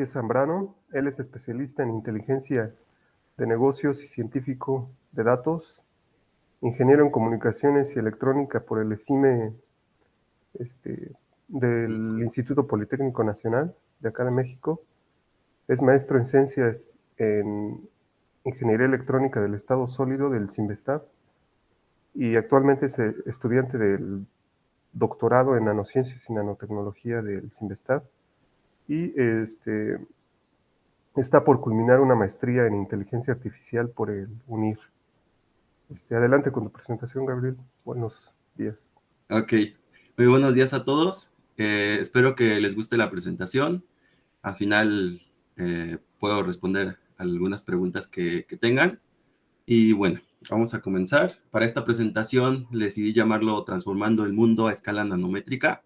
Zambrano. Él es especialista en inteligencia de negocios y científico de datos, ingeniero en comunicaciones y electrónica por el ESIME del Instituto Politécnico Nacional de acá de México. Es maestro en ciencias en ingeniería electrónica del estado sólido del CINVESTAB y actualmente es estudiante del doctorado en nanociencias y nanotecnología del CINVESTAB y está por culminar una maestría en inteligencia artificial por el UNIR. Adelante con tu presentación, Gabriel. Buenos días. Ok, muy buenos días a todos. Espero que les guste la presentación. Al final puedo responder algunas preguntas que tengan. Y bueno, vamos a comenzar. Para esta presentación decidí llamarlo Transformando el Mundo a Escala Nanométrica.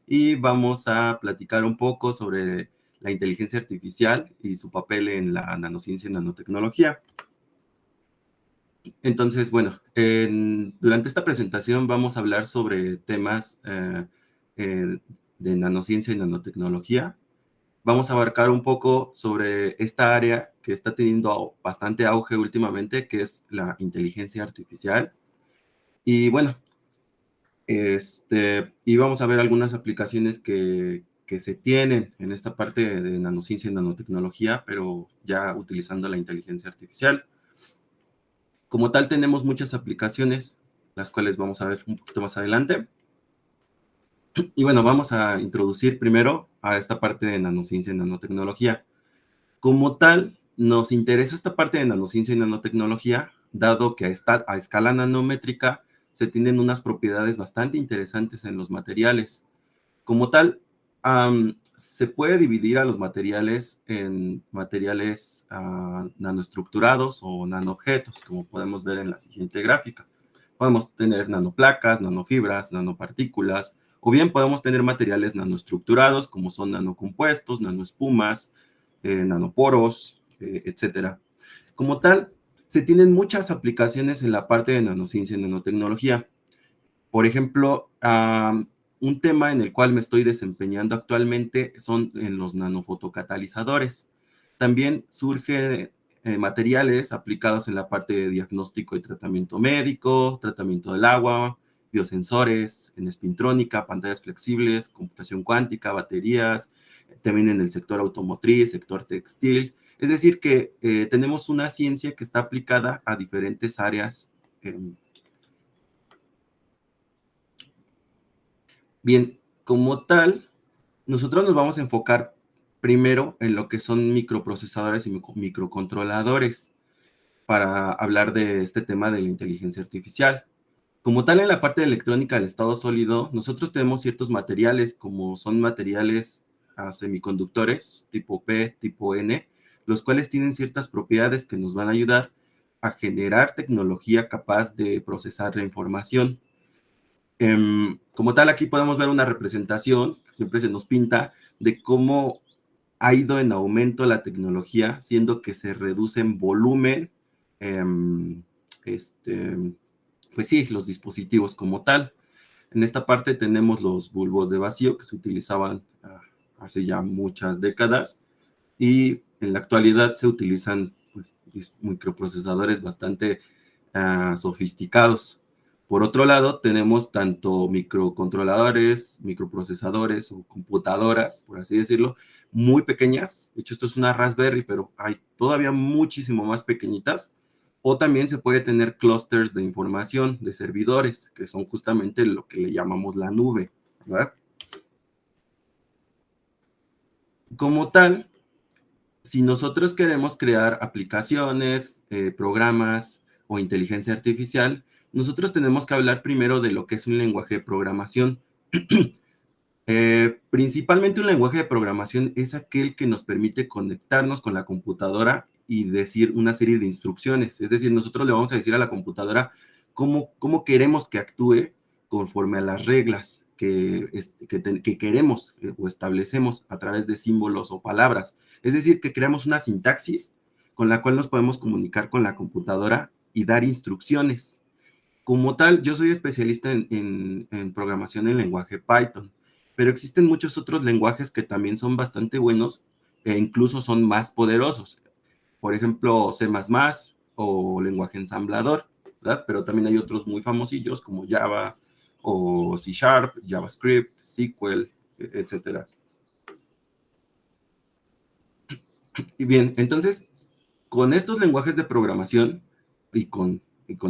Y vamos a platicar un poco sobre la inteligencia artificial y su papel en la nanociencia y nanotecnología. Entonces, bueno, durante esta presentación vamos a hablar sobre temas de nanociencia y nanotecnología. Vamos a abarcar un poco sobre esta área que está teniendo bastante auge últimamente, que es la inteligencia artificial. Y bueno, y vamos a ver algunas aplicaciones que se tienen en esta parte de nanociencia y nanotecnología, pero ya utilizando la inteligencia artificial. Como tal, tenemos muchas aplicaciones, las cuales vamos a ver un poquito más adelante. Y bueno, vamos a introducir primero a esta parte de nanociencia y nanotecnología. Como tal, nos interesa esta parte de nanociencia y nanotecnología, dado que a escala nanométrica se tienen unas propiedades bastante interesantes en los materiales. Como tal, se puede dividir a los materiales en materiales nanoestructurados o nanoobjetos, como podemos ver en la siguiente gráfica. Podemos tener nanoplacas, nanofibras, nanopartículas, o bien podemos tener materiales nanoestructurados, como son nanocompuestos, nanoespumas, nanoporos, etcétera. Como tal, se tienen muchas aplicaciones en la parte de nanociencia y nanotecnología. Por ejemplo, un tema en el cual me estoy desempeñando actualmente son en los nanofotocatalizadores. También surgen materiales aplicados en la parte de diagnóstico y tratamiento médico, tratamiento del agua, biosensores, en espintrónica, pantallas flexibles, computación cuántica, baterías, también en el sector automotriz, sector textil. Es decir, que tenemos una ciencia que está aplicada a diferentes áreas. Bien, como tal, nosotros nos vamos a enfocar primero en lo que son microprocesadores y microcontroladores para hablar de este tema de la inteligencia artificial. Como tal, en la parte de electrónica del estado sólido, nosotros tenemos ciertos materiales, como son materiales semiconductores tipo P, tipo N, los cuales tienen ciertas propiedades que nos van a ayudar a generar tecnología capaz de procesar la información. Como tal, aquí podemos ver una representación, que siempre se nos pinta, de cómo ha ido en aumento la tecnología, siendo que se reduce en volumen, pues sí, los dispositivos como tal. En esta parte tenemos los bulbos de vacío que se utilizaban hace ya muchas décadas y en la actualidad se utilizan pues, microprocesadores bastante sofisticados. Por otro lado, tenemos tanto microcontroladores, microprocesadores o computadoras, por así decirlo, muy pequeñas. De hecho, esto es una Raspberry, pero hay todavía muchísimo más pequeñitas. O también se puede tener clústeres de información, de servidores, que son justamente lo que le llamamos la nube, ¿verdad? Como tal, si nosotros queremos crear aplicaciones, programas o inteligencia artificial, nosotros tenemos que hablar primero de lo que es un lenguaje de programación. Principalmente un lenguaje de programación es aquel que nos permite conectarnos con la computadora y decir una serie de instrucciones. Es decir, nosotros le vamos a decir a la computadora cómo queremos que actúe conforme a las reglas que queremos o establecemos a través de símbolos o palabras. Es decir, que creamos una sintaxis con la cual nos podemos comunicar con la computadora y dar instrucciones. Como tal, yo soy especialista en programación en lenguaje Python, pero existen muchos otros lenguajes que también son bastante buenos e incluso son más poderosos. Por ejemplo, C++ o lenguaje ensamblador, ¿verdad? Pero también hay otros muy famosillos como Java o C Sharp, JavaScript, SQL, etcétera. Y bien, entonces, con estos lenguajes de programación y con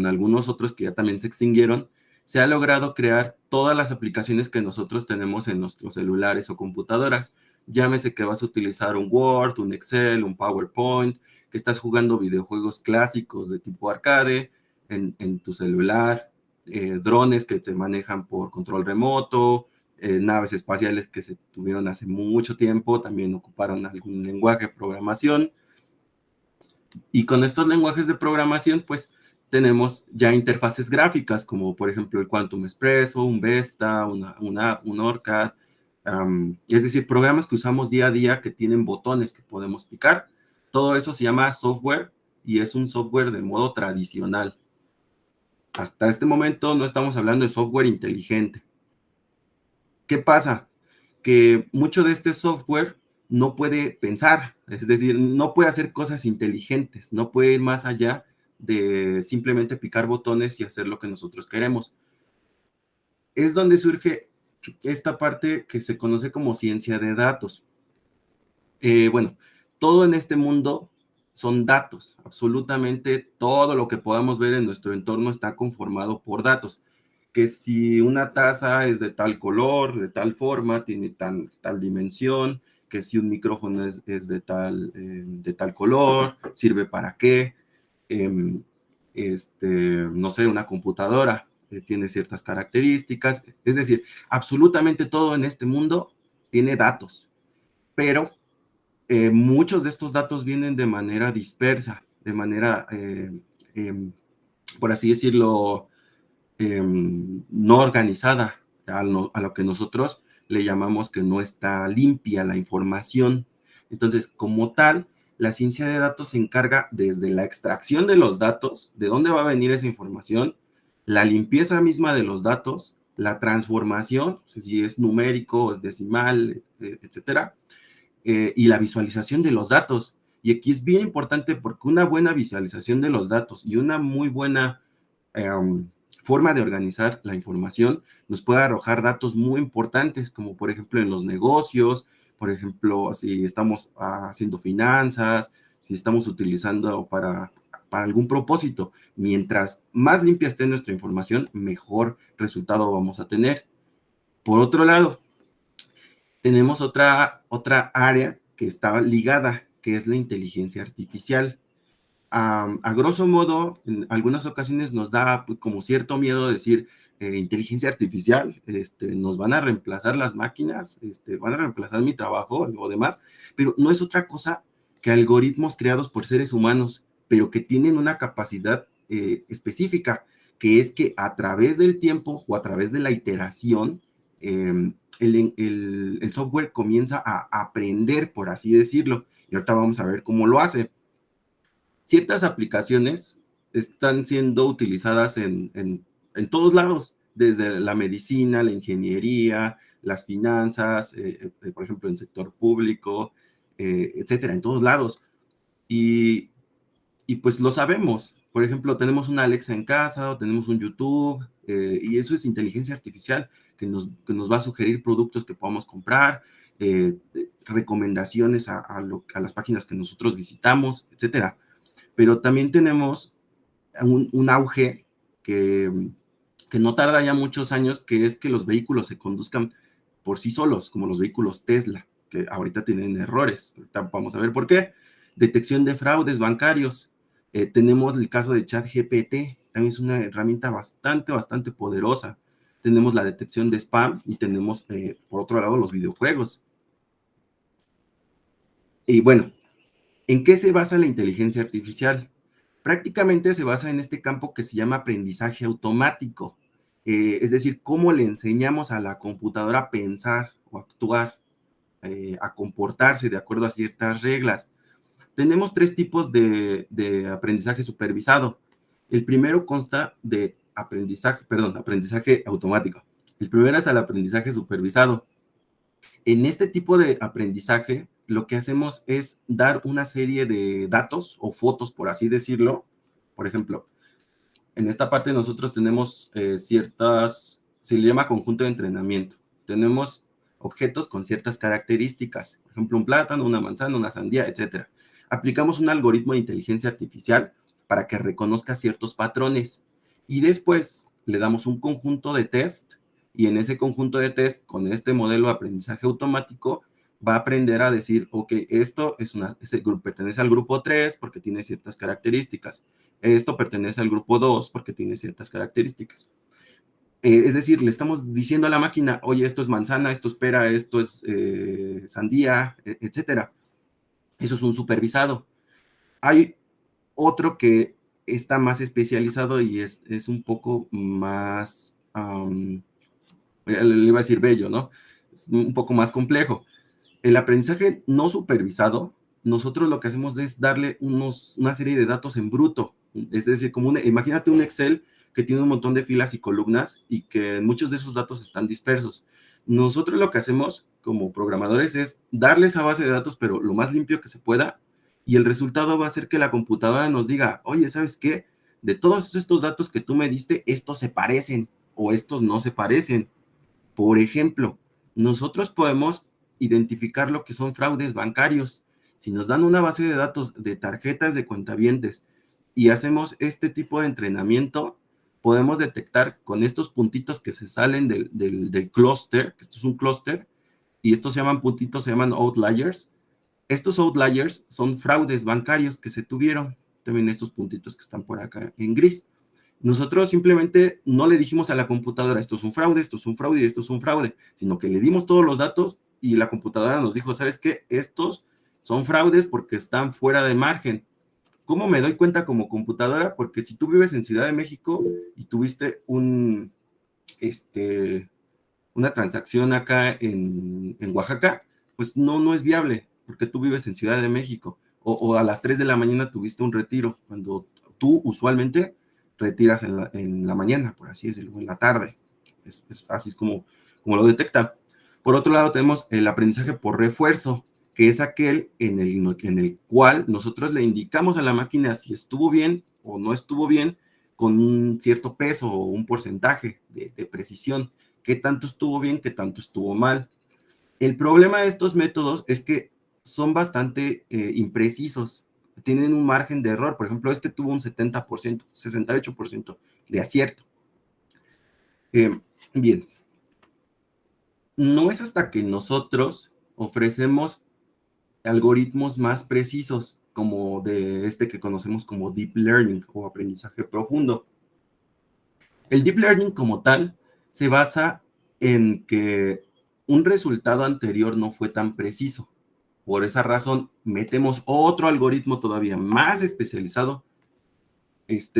algunos otros que ya también se extinguieron, se ha logrado crear todas las aplicaciones que nosotros tenemos en nuestros celulares o computadoras. Llámese que vas a utilizar un Word, un Excel, un PowerPoint, que estás jugando videojuegos clásicos de tipo arcade en tu celular, drones que se manejan por control remoto, naves espaciales que se tuvieron hace mucho tiempo, también ocuparon algún lenguaje de programación. Y con estos lenguajes de programación, pues tenemos ya interfaces gráficas, como por ejemplo el Quantum Expresso, un Vesta, un OrCAD, es decir, programas que usamos día a día que tienen botones que podemos picar. Todo eso se llama software y es un software de modo tradicional. Hasta este momento no estamos hablando de software inteligente. ¿Qué pasa? Que mucho de este software no puede pensar, es decir, no puede hacer cosas inteligentes, no puede ir más allá de simplemente picar botones y hacer lo que nosotros queremos. Es donde surge esta parte que se conoce como ciencia de datos. Bueno, todo en este mundo son datos, absolutamente todo lo que podamos ver en nuestro entorno está conformado por datos. Que si una taza es de tal color, de tal forma, tiene tal dimensión, que si un micrófono es de tal color, sirve para qué, eh, no sé, una computadora tiene ciertas características, es decir, absolutamente todo en este mundo tiene datos, pero muchos de estos datos vienen de manera dispersa, de manera, por así decirlo, no organizada, a lo que nosotros le llamamos que no está limpia la información. Entonces, como tal, la ciencia de datos se encarga desde la extracción de los datos, de dónde va a venir esa información, la limpieza misma de los datos, la transformación, si es numérico o es decimal, etcétera, y la visualización de los datos. Y aquí es bien importante porque una buena visualización de los datos y una muy buena forma de organizar la información nos puede arrojar datos muy importantes, como por ejemplo en los negocios, por ejemplo, si estamos haciendo finanzas, si estamos utilizando para algún propósito. Mientras más limpia esté nuestra información, mejor resultado vamos a tener. Por otro lado, tenemos otra área que está ligada, que es la inteligencia artificial. A grosso modo, en algunas ocasiones nos da como cierto miedo decir inteligencia artificial, nos van a reemplazar las máquinas, van a reemplazar mi trabajo o demás, pero no es otra cosa que algoritmos creados por seres humanos, pero que tienen una capacidad específica, que es que a través del tiempo o a través de la iteración, el software comienza a aprender, por así decirlo, y ahorita vamos a ver cómo lo hace. Ciertas aplicaciones están siendo utilizadas en todos lados, desde la medicina, la ingeniería, las finanzas, por ejemplo, en el sector público, etcétera, en todos lados. Y, y pues lo sabemos. Por ejemplo, tenemos una Alexa en casa o tenemos un YouTube, y eso es inteligencia artificial que nos va a sugerir productos que podamos comprar, recomendaciones a las páginas que nosotros visitamos, etcétera. Pero también tenemos un auge que no tarda ya muchos años, que es que los vehículos se conduzcan por sí solos, como los vehículos Tesla, que ahorita tienen errores. Ahorita vamos a ver por qué. Detección de fraudes bancarios. Tenemos el caso de ChatGPT, también es una herramienta bastante poderosa. Tenemos la detección de spam y tenemos, por otro lado, los videojuegos. Y bueno, ¿en qué se basa la inteligencia artificial? Prácticamente se basa en este campo que se llama aprendizaje automático. Es decir, cómo le enseñamos a la computadora a pensar o actuar, a comportarse de acuerdo a ciertas reglas. Tenemos tres tipos de aprendizaje supervisado. El primero consta de aprendizaje automático. El primero es el aprendizaje supervisado. En este tipo de aprendizaje lo que hacemos es dar una serie de datos o fotos, por así decirlo. Por ejemplo, en esta parte nosotros tenemos se le llama conjunto de entrenamiento. Tenemos objetos con ciertas características, por ejemplo, un plátano, una manzana, una sandía, etcétera. Aplicamos un algoritmo de inteligencia artificial para que reconozca ciertos patrones y después le damos un conjunto de test y en ese conjunto de test, con este modelo de aprendizaje automático, va a aprender a decir, ok, esto pertenece al grupo 3 porque tiene ciertas características. Esto pertenece al grupo 2 porque tiene ciertas características. Es decir, le estamos diciendo a la máquina, oye, esto es manzana, esto es pera, esto es sandía, etcétera. Eso es un supervisado. Hay otro que está más especializado y es un poco más, le iba a decir bello, ¿no? Es un poco más complejo. El aprendizaje no supervisado, nosotros lo que hacemos es darle una serie de datos en bruto. Es decir, imagínate un Excel que tiene un montón de filas y columnas y que muchos de esos datos están dispersos. Nosotros lo que hacemos como programadores es darle esa base de datos, pero lo más limpio que se pueda, y el resultado va a ser que la computadora nos diga, oye, ¿sabes qué? De todos estos datos que tú me diste, estos se parecen o estos no se parecen. Por ejemplo, nosotros podemos identificar lo que son fraudes bancarios. Si nos dan una base de datos de tarjetas de cuentavientes y hacemos este tipo de entrenamiento, podemos detectar con estos puntitos que se salen del clúster, que esto es un clúster, y estos se llaman puntitos, se llaman outliers. Estos outliers son fraudes bancarios que se tuvieron. También estos puntitos que están por acá en gris. Nosotros simplemente no le dijimos a la computadora, esto es un fraude, esto es un fraude y esto es un fraude, sino que le dimos todos los datos y la computadora nos dijo, ¿sabes qué? Estos son fraudes porque están fuera de margen. ¿Cómo me doy cuenta como computadora? Porque si tú vives en Ciudad de México y tuviste una transacción acá en Oaxaca, pues no es viable, porque tú vives en Ciudad de México. O a las 3 de la mañana tuviste un retiro, cuando tú usualmente retiras en la mañana, por así decirlo, en la tarde. Así es como lo detecta. Por otro lado, tenemos el aprendizaje por refuerzo, que es aquel en el cual nosotros le indicamos a la máquina si estuvo bien o no estuvo bien con un cierto peso o un porcentaje de precisión. Qué tanto estuvo bien, qué tanto estuvo mal. El problema de estos métodos es que son bastante imprecisos, tienen un margen de error. Por ejemplo, este tuvo un 70%, 68% de acierto. Bien, no es hasta que nosotros ofrecemos algoritmos más precisos, como de este que conocemos como Deep Learning o aprendizaje profundo. El Deep Learning como tal se basa en que un resultado anterior no fue tan preciso. Por esa razón, metemos otro algoritmo todavía más especializado.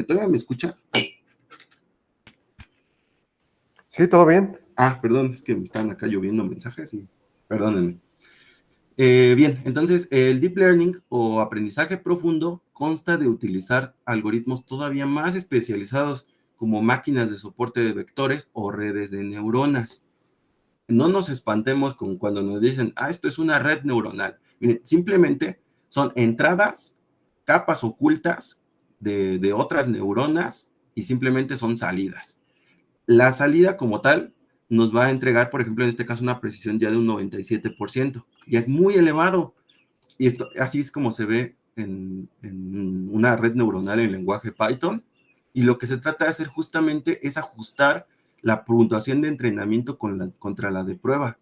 ¿Todavía me escucha? Sí, todo bien. Perdón, es que me están acá lloviendo mensajes y perdónenme. Bien, entonces el Deep Learning o aprendizaje profundo consta de utilizar algoritmos todavía más especializados como máquinas de soporte de vectores o redes de neuronas. No nos espantemos con cuando nos dicen, esto es una red neuronal. Miren, simplemente son entradas, capas ocultas de otras neuronas y simplemente son salidas. La salida como tal nos va a entregar, por ejemplo, en este caso, una precisión ya de un 97%. Ya es muy elevado. Y esto así es como se ve en una red neuronal en lenguaje Python. Y lo que se trata de hacer justamente es ajustar la puntuación de entrenamiento contra la de prueba.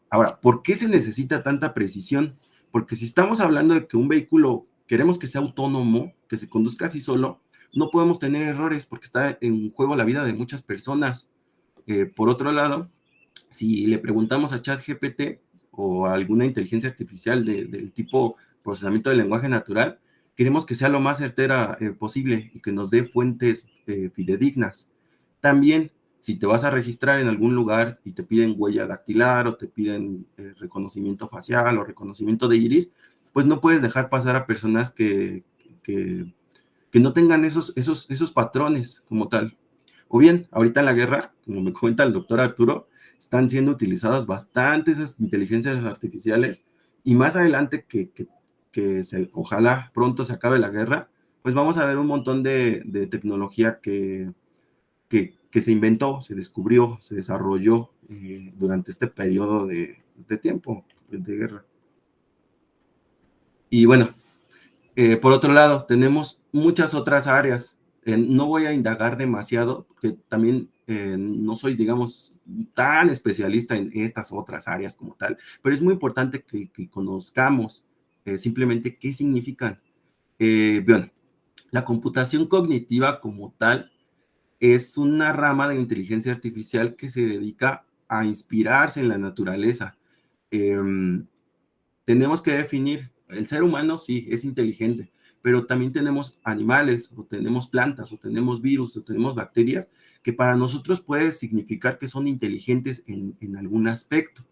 Ahora, ¿por qué se necesita tanta precisión? Porque si estamos hablando de que un vehículo queremos que sea autónomo, que se conduzca así solo, no podemos tener errores porque está en juego la vida de muchas personas. Por otro lado, si le preguntamos a ChatGPT o a alguna inteligencia artificial del tipo procesamiento del lenguaje natural, queremos que sea lo más certera posible y que nos dé fuentes fidedignas. También, si te vas a registrar en algún lugar y te piden huella dactilar o te piden reconocimiento facial o reconocimiento de iris, pues no puedes dejar pasar a personas que no tengan esos patrones como tal. O bien, ahorita en la guerra, como me comenta el doctor Arturo, están siendo utilizadas bastante esas inteligencias artificiales Y más adelante ojalá pronto se acabe la guerra, pues vamos a ver un montón de tecnología que se inventó, se descubrió, se desarrolló durante este periodo de tiempo de guerra. Y bueno, por otro lado, tenemos muchas otras áreas. No voy a indagar demasiado, porque también no soy, digamos, tan especialista en estas otras áreas como tal, pero es muy importante que conozcamos simplemente qué significan. Bueno, la computación cognitiva como tal es una rama de inteligencia artificial que se dedica a inspirarse en la naturaleza. Eh, Tenemos que definir, el ser humano sí es inteligente, pero también tenemos animales, o tenemos plantas, o tenemos virus, o tenemos bacterias, que para nosotros puede significar que son inteligentes en algún aspecto.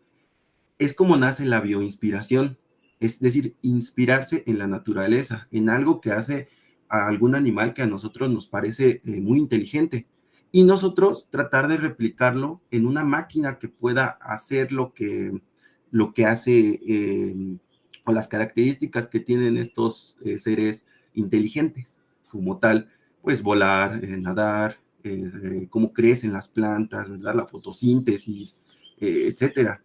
Es como nace la bioinspiración, es decir, inspirarse en la naturaleza, en algo que hace a algún animal que a nosotros nos parece muy inteligente. Y nosotros tratar de replicarlo en una máquina que pueda hacer lo que hace o las características que tienen estos seres inteligentes, como tal, pues volar, nadar, cómo crecen las plantas, ¿verdad? La fotosíntesis, etcétera.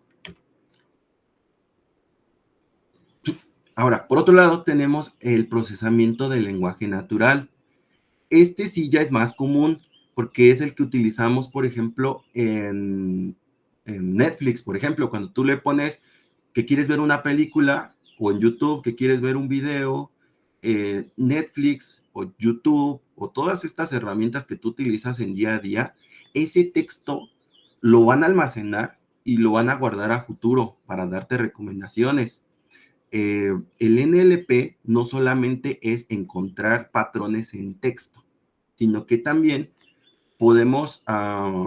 Ahora, por otro lado, tenemos el procesamiento del lenguaje natural. Este sí ya es más común porque es el que utilizamos, por ejemplo, en Netflix, por ejemplo, cuando tú le pones que quieres ver una película o en YouTube que quieres ver un video, Netflix o YouTube o todas estas herramientas que tú utilizas en día a día, ese texto lo van a almacenar y lo van a guardar a futuro para darte recomendaciones. El NLP no solamente es encontrar patrones en texto, sino que también podemos,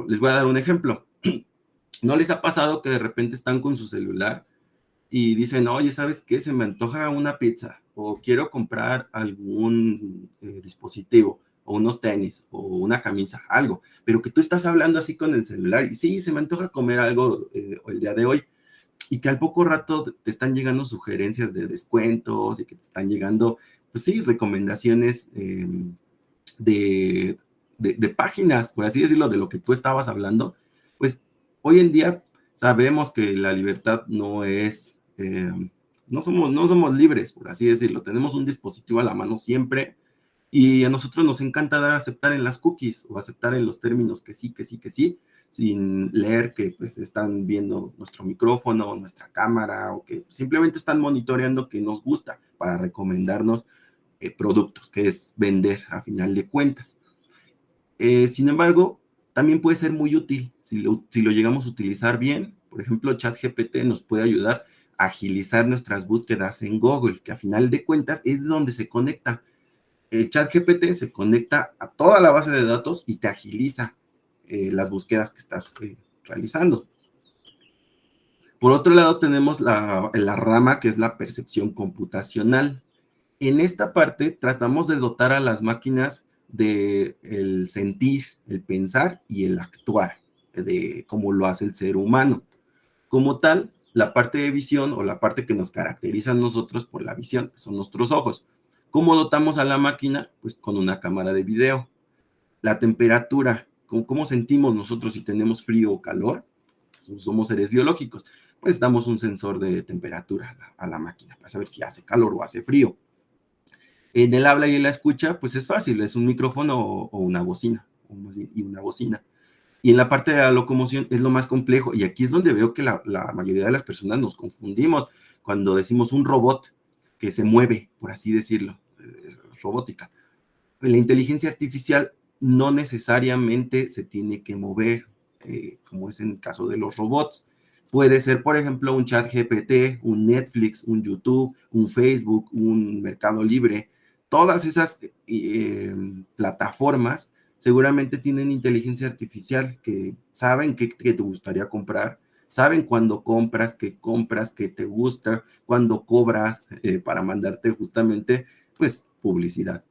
les voy a dar un ejemplo. ¿No les ha pasado que de repente están con su celular y dicen, oye, ¿sabes qué? Se me antoja una pizza o quiero comprar algún dispositivo o unos tenis o una camisa, algo, pero que tú estás hablando así con el celular y sí, se me antoja comer algo el día de hoy, y que al poco rato te están llegando sugerencias de descuentos y que te están llegando, pues sí, recomendaciones de, de páginas, por así decirlo, de lo que tú estabas hablando, pues hoy en día sabemos que la libertad no es, no somos libres, por así decirlo. Tenemos un dispositivo a la mano siempre y a nosotros nos encanta dar a aceptar en las cookies o aceptar en los términos que sí, que sí, que sí, sin leer que pues están viendo nuestro micrófono, nuestra cámara o que simplemente están monitoreando que nos gusta para recomendarnos productos, que es vender a final de cuentas. Sin embargo, también puede ser muy útil si lo llegamos a utilizar bien. Por ejemplo, ChatGPT nos puede ayudar a agilizar nuestras búsquedas en Google, que a final de cuentas es donde se conecta. El ChatGPT se conecta a toda la base de datos y te agiliza las búsquedas que estás realizando. Por otro lado, tenemos la rama que es la percepción computacional. En esta parte tratamos de dotar a las máquinas de el sentir, el pensar y el actuar, de cómo lo hace el ser humano. Como tal, la parte de visión o la parte que nos caracteriza a nosotros por la visión, que son nuestros ojos. ¿Cómo dotamos a la máquina? Pues con una cámara de video. La temperatura, cómo sentimos nosotros si tenemos frío o calor, somos seres biológicos, pues damos un sensor de temperatura a la máquina para saber si hace calor o hace frío. En el habla y en la escucha, pues es fácil, es un micrófono o una bocina, o más bien, y una bocina. Y en la parte de la locomoción es lo más complejo, y aquí es donde veo que la mayoría de las personas nos confundimos cuando decimos un robot que se mueve, por así decirlo, es robótica. La inteligencia artificial no necesariamente se tiene que mover, como es en el caso de los robots. Puede ser, por ejemplo, un chat GPT, un Netflix, un YouTube, un Facebook, un Mercado Libre. Todas esas plataformas seguramente tienen inteligencia artificial que saben qué te gustaría comprar, saben cuándo compras, qué te gusta, cuándo cobras para mandarte justamente, pues, publicidad.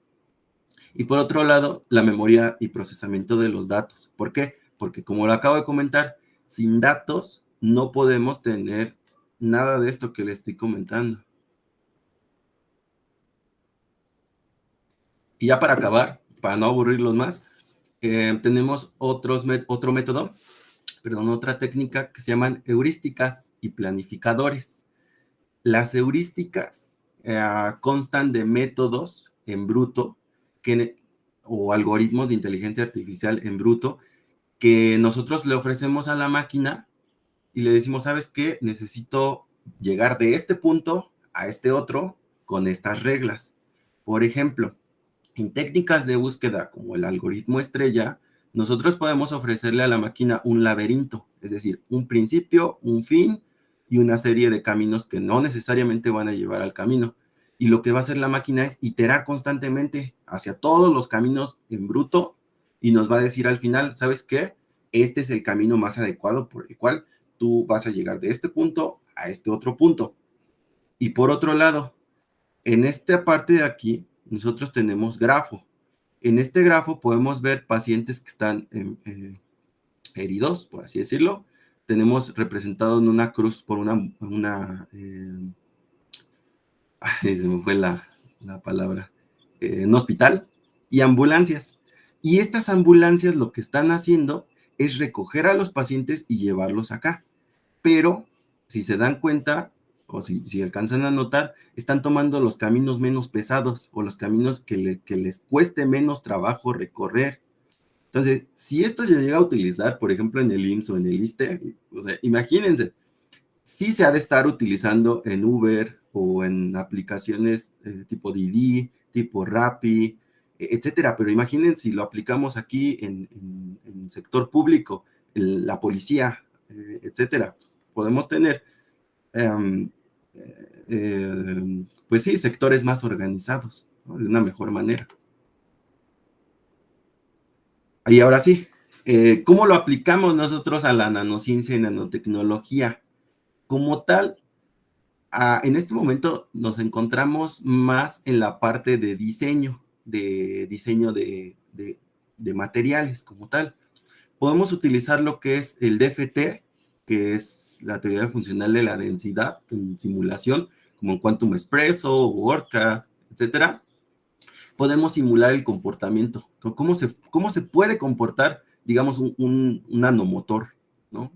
Y por otro lado, la memoria y procesamiento de los datos. ¿Por qué? Porque como lo acabo de comentar, sin datos no podemos tener nada de esto que le estoy comentando. Y ya para acabar, para no aburrirlos más, tenemos otro método, perdón, otra técnica que se llaman heurísticas y planificadores. Las heurísticas constan de métodos en bruto o algoritmos de inteligencia artificial en bruto que nosotros le ofrecemos a la máquina y le decimos, ¿sabes qué? Necesito llegar de este punto a este otro con estas reglas. Por ejemplo, en técnicas de búsqueda como el algoritmo estrella, nosotros podemos ofrecerle a la máquina un laberinto, es decir, un principio, un fin y una serie de caminos que no necesariamente van a llevar al camino. Y lo que va a hacer la máquina es iterar constantemente hacia todos los caminos en bruto y nos va a decir al final, ¿sabes qué? Este es el camino más adecuado por el cual tú vas a llegar de este punto a este otro punto. Y por otro lado, en esta parte de aquí, nosotros tenemos grafo. En este grafo podemos ver pacientes que están heridos, por así decirlo. Tenemos representado en una cruz por se me fue la palabra, un hospital y ambulancias. Y estas ambulancias lo que están haciendo es recoger a los pacientes y llevarlos acá. Pero si se dan cuenta, o si alcanzan a notar, están tomando los caminos menos pesados o los caminos que les cueste menos trabajo recorrer. Entonces, si esto se llega a utilizar, por ejemplo, en el IMSS o en el ISSSTE, o sea, imagínense, sí se ha de estar utilizando en Uber o en aplicaciones tipo Didi, tipo Rappi, etcétera, pero imaginen si lo aplicamos aquí en sector público, la policía, etcétera. Podemos tener, pues sí, sectores más organizados, ¿no? De una mejor manera. Y ahora sí, ¿cómo lo aplicamos nosotros a la nanociencia y nanotecnología? Como tal, en este momento nos encontramos más en la parte de diseño, de materiales como tal. Podemos utilizar lo que es el DFT, que es la teoría funcional de la densidad en simulación, como en Quantum Espresso, Orca, etcétera. Podemos simular el comportamiento, cómo se puede comportar, digamos, un nanomotor, ¿no?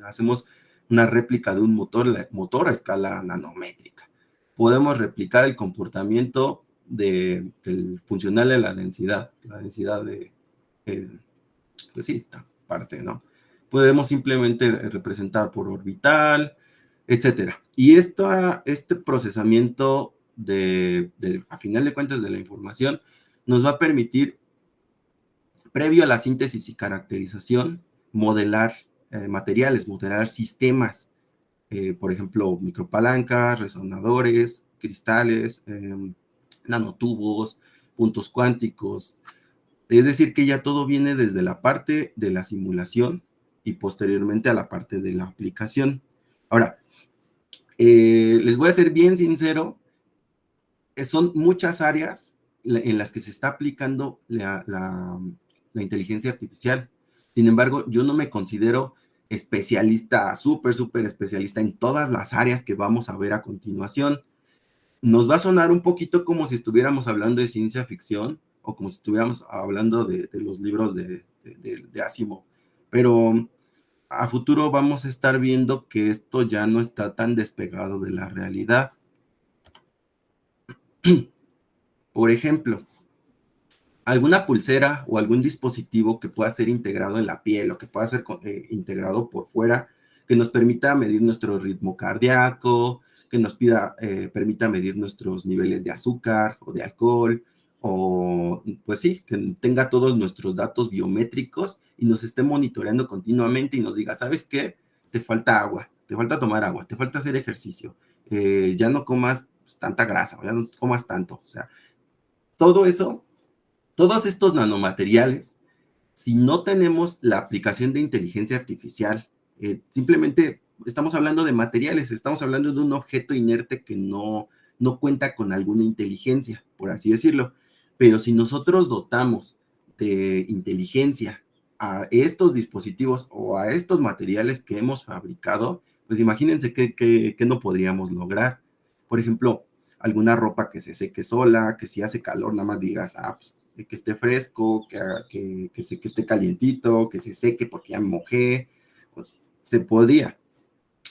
Hacemos una réplica de un motor a escala nanométrica. Podemos replicar el comportamiento del funcional de la densidad de, pues sí, esta parte, ¿no? Podemos simplemente representar por orbital, etcétera. Y este procesamiento a final de cuentas de la información nos va a permitir, previo a la síntesis y caracterización, modelar materiales, modelar sistemas, por ejemplo, micropalancas, resonadores, cristales, nanotubos, puntos cuánticos. Es decir, que ya todo viene desde la parte de la simulación y posteriormente a la parte de la aplicación. Ahora, les voy a ser bien sincero, son muchas áreas en las que se está aplicando la inteligencia artificial. Sin embargo, yo no me considero especialista, súper especialista en todas las áreas que vamos a ver a continuación. Nos va a sonar un poquito como si estuviéramos hablando de ciencia ficción o como si estuviéramos hablando de los libros de Asimov, pero a futuro vamos a estar viendo que esto ya no está tan despegado de la realidad. Por ejemplo, alguna pulsera o algún dispositivo que pueda ser integrado en la piel o que pueda ser integrado por fuera, que nos permita medir nuestro ritmo cardíaco, que nos permita medir nuestros niveles de azúcar o de alcohol, o pues sí, que tenga todos nuestros datos biométricos y nos esté monitoreando continuamente y nos diga, ¿sabes qué? Te falta agua, te falta tomar agua, te falta hacer ejercicio, ya no comas tanta grasa, ya no comas tanto, o sea, todo eso, todos estos nanomateriales, si no tenemos la aplicación de inteligencia artificial, simplemente estamos hablando de materiales, estamos hablando de un objeto inerte que no cuenta con alguna inteligencia, por así decirlo. Pero si nosotros dotamos de inteligencia a estos dispositivos o a estos materiales que hemos fabricado, Pues imagínense qué no podríamos lograr. Por ejemplo, alguna ropa que se seque sola, que si hace calor nada más digas, pues que esté fresco, que esté calientito, que se seque porque ya me mojé. Pues, se podría.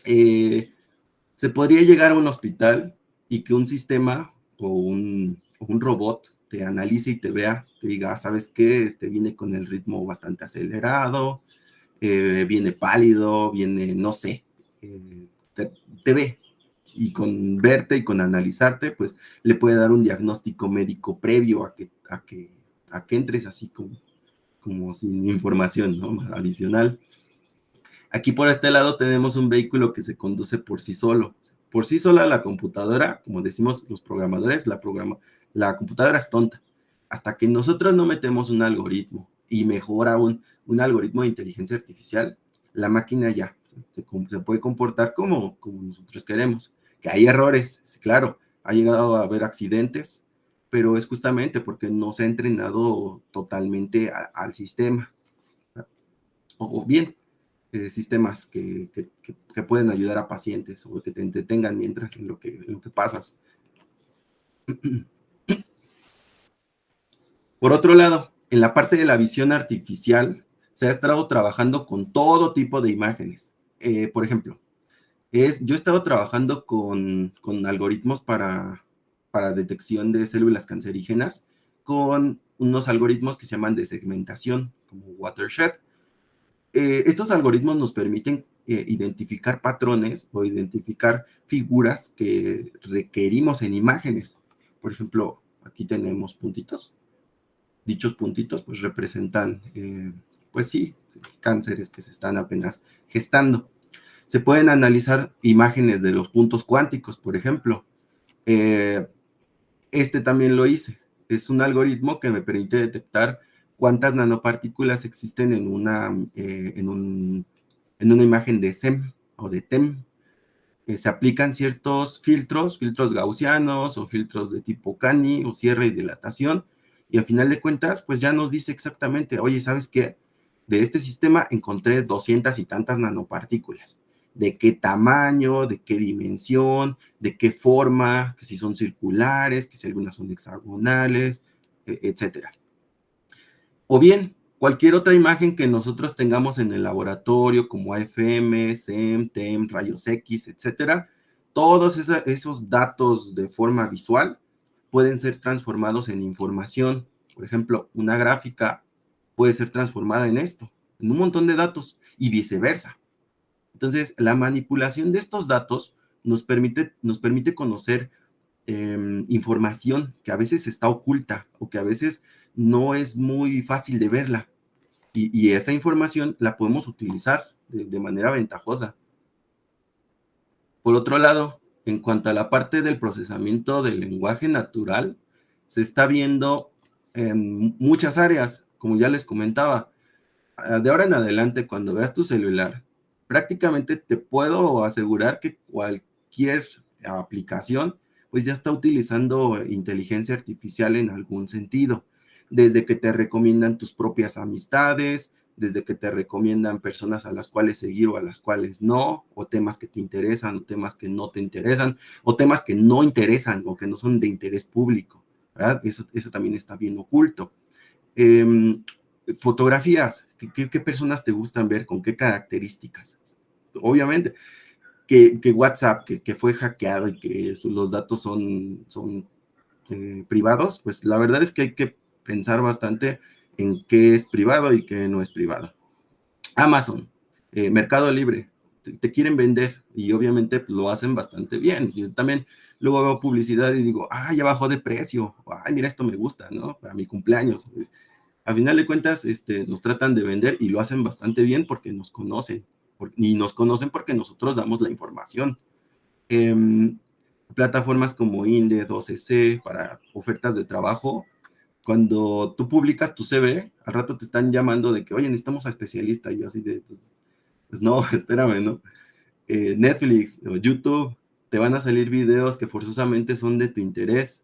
Se podría llegar a un hospital y que un sistema o un robot te analice y te vea, te diga, ¿sabes qué? Viene con el ritmo bastante acelerado, viene pálido, viene, no sé, te ve. Y con verte y con analizarte, pues le puede dar un diagnóstico médico previo a que entres así como sin información, ¿no? Adicional. Aquí por este lado tenemos un vehículo que se conduce por sí solo. Por sí sola la computadora, como decimos los programadores, la computadora es tonta. Hasta que nosotros no metemos un algoritmo y mejor aún un algoritmo de inteligencia artificial, la máquina ya se puede comportar como nosotros queremos. Que hay errores, sí, claro, ha llegado a haber accidentes, pero es justamente porque no se ha entrenado totalmente al sistema. O bien, sistemas que pueden ayudar a pacientes o que te entretengan mientras en lo que pasas. Por otro lado, en la parte de la visión artificial, se ha estado trabajando con todo tipo de imágenes. Por ejemplo, yo he estado trabajando con algoritmos para detección de células cancerígenas, con unos algoritmos que se llaman de segmentación, como Watershed. Estos algoritmos nos permiten identificar patrones o identificar figuras que requerimos en imágenes. Por ejemplo, aquí tenemos puntitos. Dichos puntitos pues representan, pues sí, cánceres que se están apenas gestando. Se pueden analizar imágenes de los puntos cuánticos, por ejemplo. También lo hice. Es un algoritmo que me permite detectar cuántas nanopartículas existen en una imagen de SEM o de TEM. Se aplican ciertos filtros gaussianos o filtros de tipo Cani o cierre y dilatación, y al final de cuentas, pues ya nos dice exactamente, oye, ¿sabes qué? De este sistema encontré 200 y tantas nanopartículas. ¿De qué tamaño? ¿De qué dimensión? ¿De qué forma? Que si son circulares, que si algunas son hexagonales, etcétera. O bien, cualquier otra imagen que nosotros tengamos en el laboratorio, como AFM, SEM, TEM, rayos X, etcétera, todos esos datos de forma visual pueden ser transformados en información. Por ejemplo, una gráfica puede ser transformada en esto, en un montón de datos, y viceversa. Entonces, la manipulación de estos datos nos permite conocer información que a veces está oculta o que a veces no es muy fácil de verla. Y esa información la podemos utilizar de manera ventajosa. Por otro lado, en cuanto a la parte del procesamiento del lenguaje natural, se está viendo en muchas áreas, como ya les comentaba. De ahora en adelante, cuando veas tu celular, prácticamente te puedo asegurar que cualquier aplicación pues ya está utilizando inteligencia artificial en algún sentido, desde que te recomiendan tus propias amistades, desde que te recomiendan personas a las cuales seguir o a las cuales no, o temas que te interesan, o temas que no te interesan, o temas que no interesan o que no son de interés público, ¿verdad? Eso también está bien oculto. Fotografías, ¿qué personas te gustan ver? ¿Con qué características? Obviamente, que WhatsApp, que fue hackeado y que los datos son privados, pues la verdad es que hay que pensar bastante en qué es privado y qué no es privado. Amazon, Mercado Libre, te quieren vender y obviamente lo hacen bastante bien. Yo también luego veo publicidad y digo, ya bajó de precio, mira, esto me gusta, ¿no? Para mi cumpleaños. A final de cuentas, nos tratan de vender y lo hacen bastante bien porque nos conocen. Y nos conocen porque nosotros damos la información. Plataformas como Indeed, OCC, para ofertas de trabajo, cuando tú publicas tu CV, al rato te están llamando de que, oye, necesitamos a especialista. Y yo así de, pues no, espérame, ¿no? Netflix o YouTube, te van a salir videos que forzosamente son de tu interés,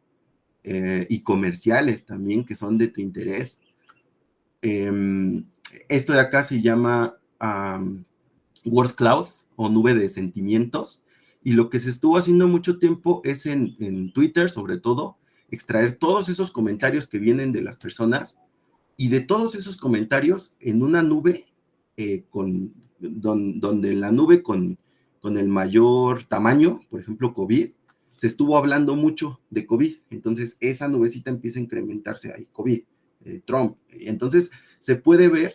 y comerciales también que son de tu interés. Esto de acá se llama Word Cloud o nube de sentimientos. Y lo que se estuvo haciendo mucho tiempo es en Twitter, sobre todo, extraer todos esos comentarios que vienen de las personas y de todos esos comentarios en una nube, donde en la nube con el mayor tamaño, por ejemplo, COVID, se estuvo hablando mucho de COVID. Entonces, esa nubecita empieza a incrementarse ahí, COVID, Trump. Entonces, se puede ver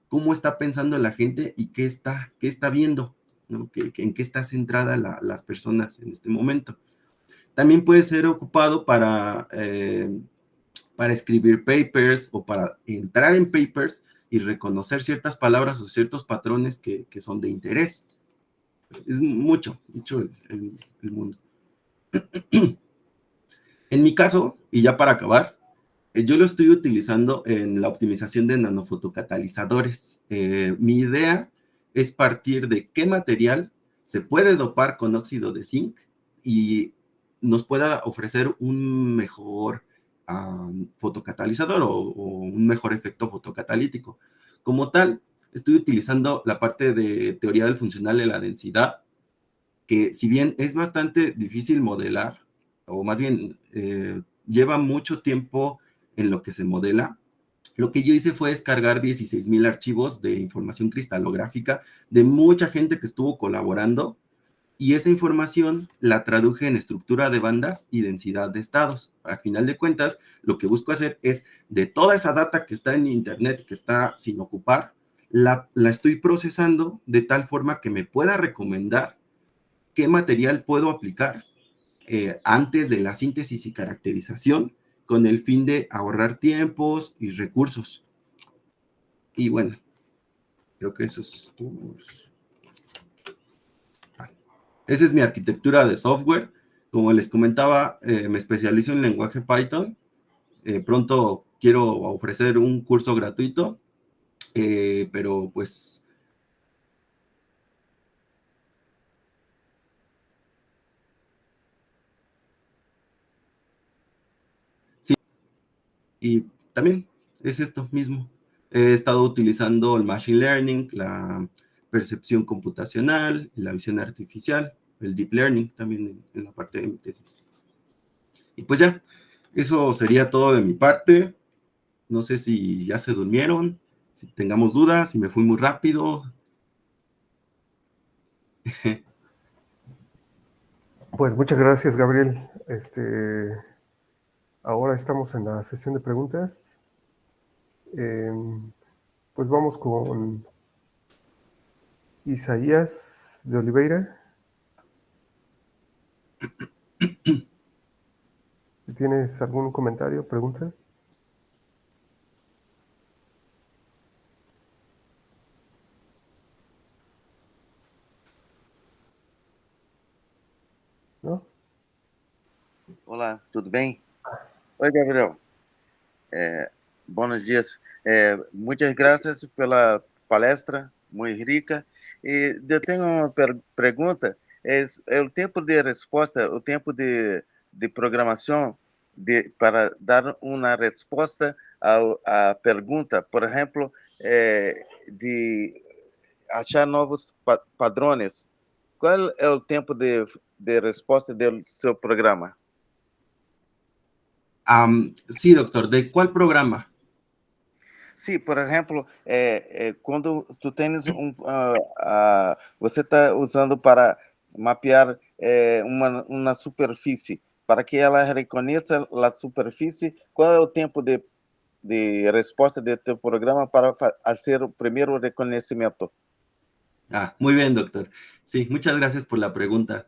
cómo está pensando la gente y qué está viendo, ¿no? En qué está centrada las personas en este momento. También puede ser ocupado para escribir papers o para entrar en papers y reconocer ciertas palabras o ciertos patrones que son de interés. Es mucho el mundo. En mi caso, y ya para acabar, yo lo estoy utilizando en la optimización de nanofotocatalizadores. Mi idea es partir de qué material se puede dopar con óxido de zinc y nos pueda ofrecer un mejor fotocatalizador o un mejor efecto fotocatalítico. Como tal, estoy utilizando la parte de teoría del funcional de la densidad, que si bien es bastante difícil modelar, o más bien lleva mucho tiempo en lo que se modela, lo que yo hice fue descargar 16,000 archivos de información cristalográfica de mucha gente que estuvo colaborando, y esa información la traduje en estructura de bandas y densidad de estados. Al final de cuentas, lo que busco hacer es, de toda esa data que está en internet, que está sin ocupar, la estoy procesando de tal forma que me pueda recomendar qué material puedo aplicar antes de la síntesis y caracterización, con el fin de ahorrar tiempos y recursos. Y bueno, creo que eso es todo. Esa es mi arquitectura de software. Como les comentaba, me especializo en lenguaje Python. Pronto quiero ofrecer un curso gratuito, pero pues... sí, y también es esto mismo. He estado utilizando el Machine Learning, la percepción computacional, la visión artificial, el Deep Learning también en la parte de mi tesis. Y pues ya, eso sería todo de mi parte. No sé si ya se durmieron, si tengamos dudas, si me fui muy rápido. Pues muchas gracias, Gabriel. Ahora estamos en la sesión de preguntas. Pues vamos con Isaías de Oliveira. ¿Tienes algún comentario, pregunta? ¿No? Olá, tudo bem? Oi, Gabriel. Buenos dias. Muitas graças pela palestra, muito rica. E eu tenho uma pergunta: é o tempo de resposta, o tempo de programação para dar uma resposta à pergunta, por exemplo, de achar novos padrões. Qual é o tempo de resposta do seu programa? Sí, doctor, ¿de cuál programa? Sim, por exemplo, quando tu tens você está usando para mapear uma superfície, para que ela reconheça a superfície, qual é o tempo de resposta de teu programa para fazer o primeiro reconhecimento? Muy bien, doctor. Sí, muchas gracias por la pregunta.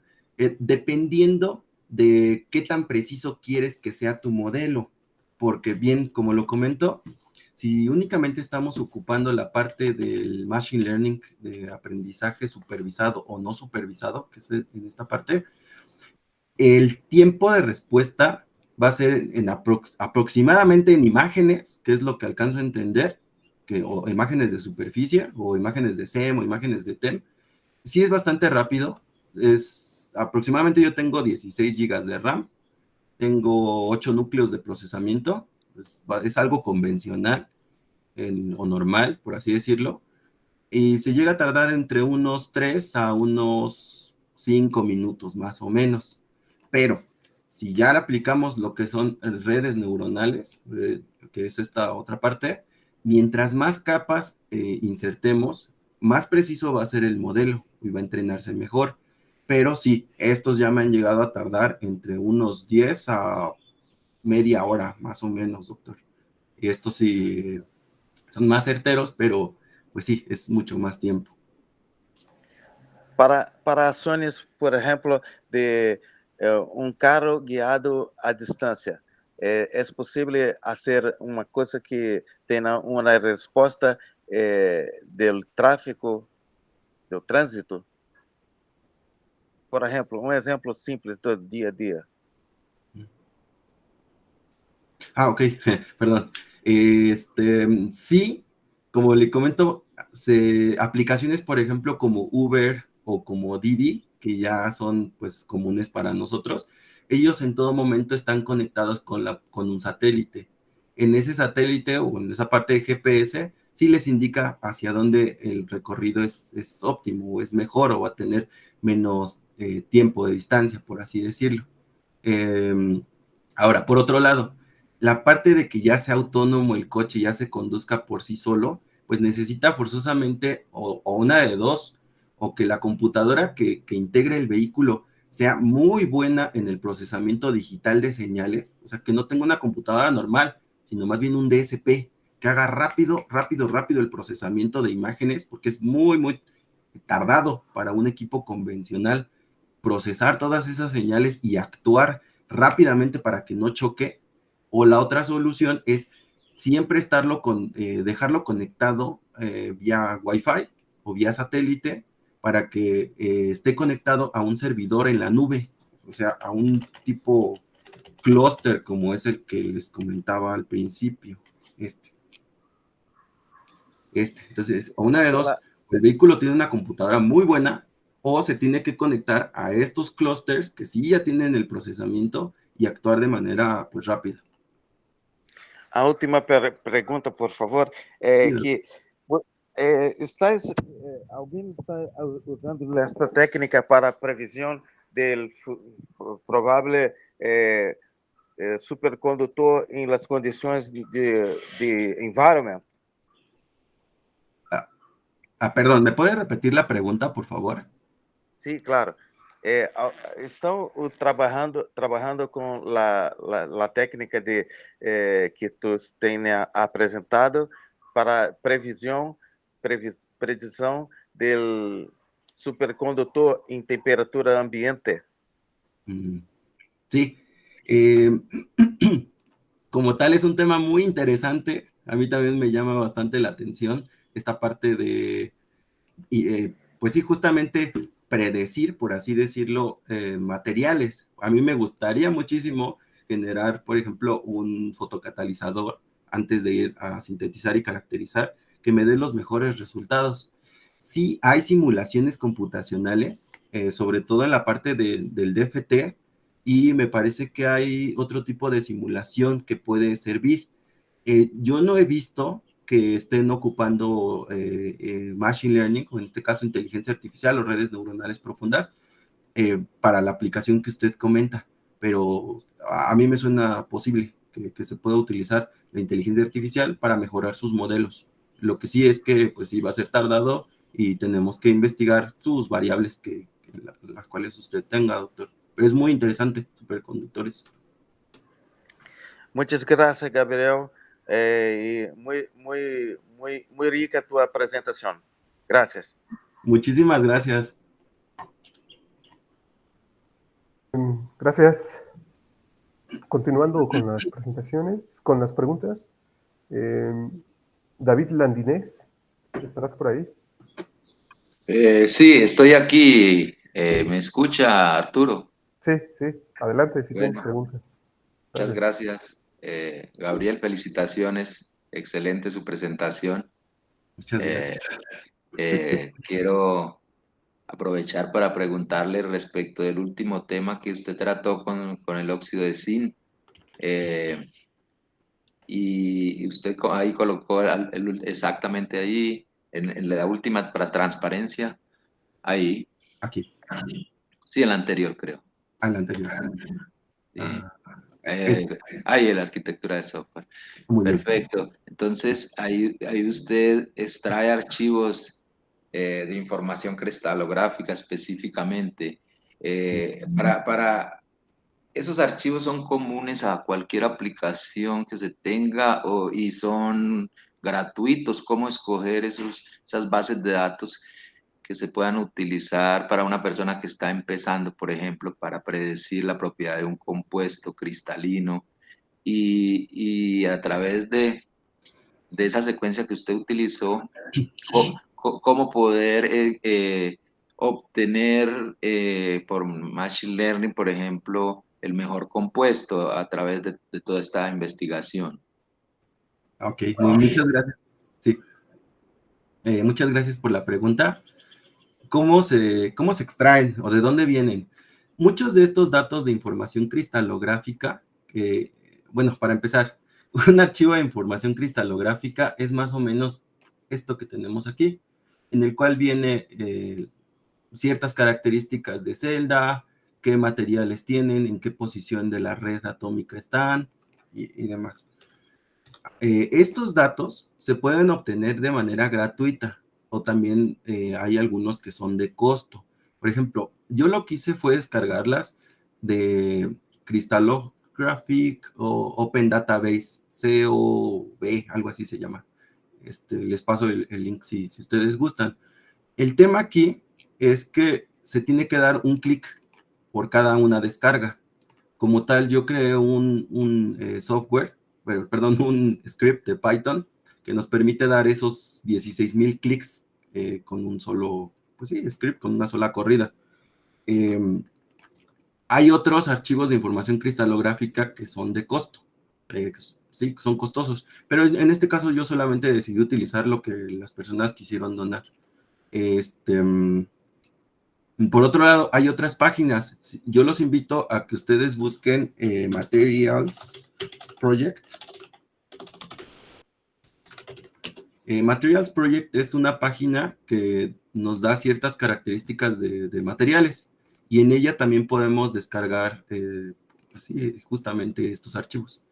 Dependiendo de qué tan preciso quieres que sea tu modelo, porque bien, como lo comento, si únicamente estamos ocupando la parte del Machine Learning de aprendizaje supervisado o no supervisado, que es en esta parte, el tiempo de respuesta va a ser aproximadamente en imágenes, que es lo que alcanzo a entender, o imágenes de superficie, o imágenes de SEM, o imágenes de TEM. Sí es bastante rápido. Aproximadamente yo tengo 16 gigas de RAM, tengo 8 núcleos de procesamiento, es algo convencional o normal, por así decirlo. y se llega a tardar entre unos 3 a unos 5 minutos más o menos. Pero si ya le aplicamos lo que son redes neuronales, que es esta otra parte, mientras más capas insertemos, más preciso va a ser el modelo y va a entrenarse mejor. Pero sí, estos ya me han llegado a tardar entre unos 10 a media hora, más o menos, doctor. Y estos sí son más certeros, pero pues sí, es mucho más tiempo. Para ações, por exemplo, de carro guiado à distância, é possível fazer uma coisa que tenha uma resposta do tráfego, do trânsito? Por exemplo, um exemplo simples do dia a dia. Ok, perdón. Sí, como le comento, aplicaciones, por ejemplo, como Uber o como Didi, que ya son pues comunes para nosotros, ellos en todo momento están conectados con un satélite. En ese satélite o en esa parte de GPS, sí les indica hacia dónde el recorrido es óptimo o es mejor o va a tener menos tiempo de distancia, por así decirlo. Ahora, por otro lado, la parte de que ya sea autónomo el coche, ya se conduzca por sí solo, pues necesita forzosamente o una de dos, o que la computadora que integre el vehículo sea muy buena en el procesamiento digital de señales, o sea, que no tenga una computadora normal, sino más bien un DSP, que haga rápido el procesamiento de imágenes, porque es muy tardado para un equipo convencional procesar todas esas señales y actuar rápidamente para que no choque. O la otra solución es siempre dejarlo conectado vía Wi-Fi o vía satélite para que esté conectado a un servidor en la nube, o sea, a un tipo clúster como es el que les comentaba al principio. Entonces, o una de dos, el vehículo tiene una computadora muy buena o se tiene que conectar a estos clústeres que sí ya tienen el procesamiento y actuar de manera pues rápida. A última pergunta, por favor, que alguém está usando esta técnica para previsão do provável supercondutor em las condições de environment? Perdón, ¿me puede repetir la pregunta, por favor? Sí, claro. Estão trabalhando com a técnica que tu tenha apresentado para predição do supercondutor em temperatura ambiente. Sí. Como tal, es un tema muy interesante. A mí también me llama bastante la atención esta parte de, pues sí, justamente predecir, por así decirlo, materiales. A mí me gustaría muchísimo generar, por ejemplo, un fotocatalizador antes de ir a sintetizar y caracterizar que me dé los mejores resultados. Sí, hay simulaciones computacionales, sobre todo en la parte del DFT, y me parece que hay otro tipo de simulación que puede servir. Yo no he visto que estén ocupando Machine Learning, o en este caso inteligencia artificial o redes neuronales profundas, para la aplicación que usted comenta, pero a mí me suena posible que se pueda utilizar la inteligencia artificial para mejorar sus modelos. Lo que sí es que pues sí va a ser tardado y tenemos que investigar sus variables las cuales usted tenga, doctor. Pero es muy interesante, superconductores. Muchas gracias, Gabriel. Muy rica tu presentación. Gracias. Muchísimas gracias. Gracias. Continuando con las presentaciones, con las preguntas. David Landinés, ¿estarás por ahí? Sí, estoy aquí. ¿Me escucha, Arturo? Sí, adelante si tienes Bueno, preguntas. muchas gracias. Gabriel, felicitaciones. Excelente su presentación. Muchas gracias. Quiero aprovechar para preguntarle respecto del último tema que usted trató con el óxido de zinc. Y usted ahí colocó exactamente ahí en la última para transparencia, ahí. Aquí, Sí, en la anterior, creo. al anterior. Sí. Es- Ahí, la arquitectura de software. Muy bien. Perfecto. Entonces, ahí usted extrae archivos de información cristalográfica específicamente. Para esos archivos son comunes a cualquier aplicación que se tenga y son gratuitos. ¿Cómo escoger esas bases de datos que se puedan utilizar para una persona que está empezando, por ejemplo, para predecir la propiedad de un compuesto cristalino? Y a través de esa secuencia que usted utilizó, cómo poder obtener por Machine Learning, por ejemplo, el mejor compuesto a través de toda esta investigación. Ok, muchas gracias. Sí. Muchas gracias por la pregunta. ¿Cómo se extraen o de dónde vienen? Muchos de estos datos de información cristalográfica, bueno, para empezar, un archivo de información cristalográfica es más o menos esto que tenemos aquí, en el cual viene ciertas características de celda, qué materiales tienen, en qué posición de la red atómica están y demás. Estos datos se pueden obtener de manera gratuita o también hay algunos que son de costo. Por ejemplo, yo lo que hice fue descargarlas de Crystallographic o Open Database, COB, algo así se llama. Les paso el link si ustedes gustan. El tema aquí es que se tiene que dar un clic por cada una descarga. Como tal, yo creé un software, perdón, un script de Python que nos permite dar esos 16,000 clics con un solo, pues sí, script, con una sola corrida. Hay otros archivos de información cristalográfica que son de costo. Sí, son costosos, pero en este caso yo solamente decidí utilizar lo que las personas quisieron donar. Por otro lado, hay otras páginas. Yo los invito a que ustedes busquen Materials Project. Materials Project es una página que nos da ciertas características de materiales y en ella también podemos descargar sí, justamente estos archivos.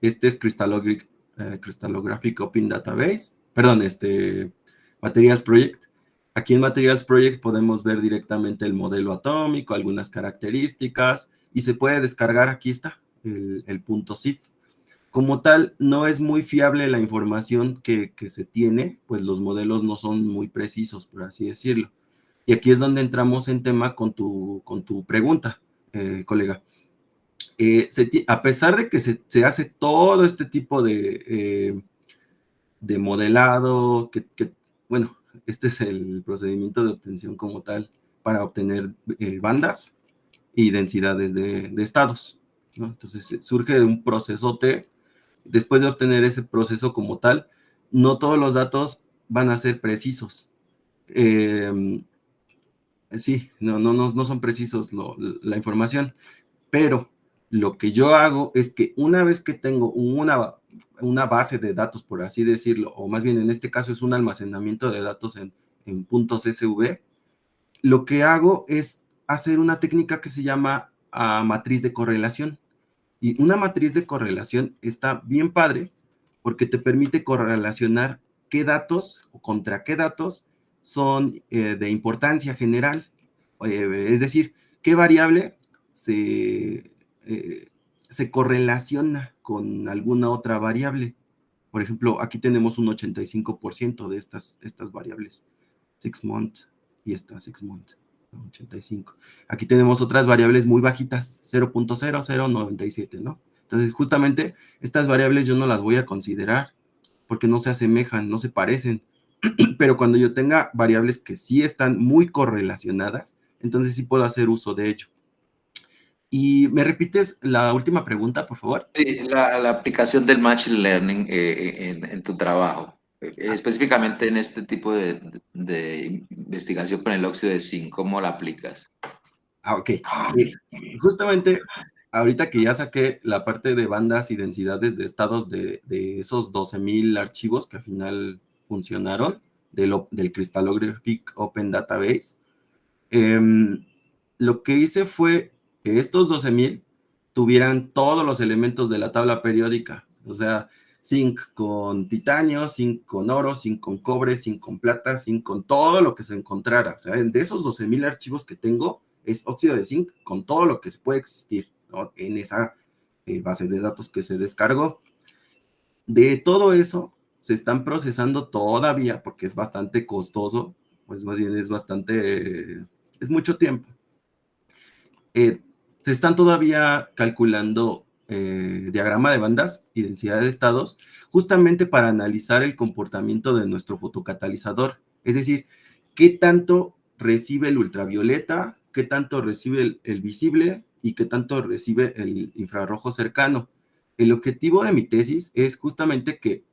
Este es Crystallographic Open Database, perdón, Materials Project. Aquí en Materials Project podemos ver directamente el modelo atómico, algunas características, y se puede descargar, aquí está, el punto .cif. Como tal, no es muy fiable la información que se tiene, pues los modelos no son muy precisos, por así decirlo. Y aquí es donde entramos en tema con tu pregunta, colega. A pesar de que se hace todo este tipo de modelado, bueno, este es el procedimiento de obtención como tal para obtener bandas y densidades de estados, ¿no? Entonces surge de un proceso T. Después de obtener ese proceso como tal, no todos los datos van a ser precisos. Sí, no son precisos la información, pero lo que yo hago es que una vez que tengo una base de datos, por así decirlo, o más bien en este caso es un almacenamiento de datos en puntos SV, lo que hago es hacer una técnica que se llama matriz de correlación. Y una matriz de correlación está bien padre porque te permite correlacionar qué datos o contra qué datos son de importancia general. Es decir, qué variable se correlaciona con alguna otra variable. Por ejemplo, aquí tenemos un 85% de estas variables. 6 month y esta 6 month. 85. Aquí tenemos otras variables muy bajitas, 0.0097, ¿no? Entonces, justamente estas variables yo no las voy a considerar porque no se asemejan, no se parecen. Pero cuando yo tenga variables que sí están muy correlacionadas, entonces sí puedo hacer uso de ello. ¿Y me repites la última pregunta, por favor? Sí, la aplicación del Machine Learning en tu trabajo, específicamente en este tipo de investigación con el óxido de zinc, ¿cómo la aplicas? Ok. Justamente ahorita que ya saqué la parte de bandas y densidades de estados de esos 12,000 archivos, que al final funcionaron del Crystallographic Open Database. Lo que hice fue que estos 12,000 tuvieran todos los elementos de la tabla periódica, o sea, zinc con titanio, zinc con oro, zinc con cobre, zinc con plata, zinc con todo lo que se encontrara. O sea, de esos 12,000 archivos que tengo, es óxido de zinc con todo lo que puede existir, ¿no? En esa base de datos que se descargó. De todo eso, se están procesando todavía, porque es bastante costoso, pues más bien es mucho tiempo. Se están todavía calculando diagrama de bandas y densidad de estados, justamente para analizar el comportamiento de nuestro fotocatalizador. Es decir, qué tanto recibe el ultravioleta, qué tanto recibe el visible y qué tanto recibe el infrarrojo cercano. El objetivo de mi tesis es justamente que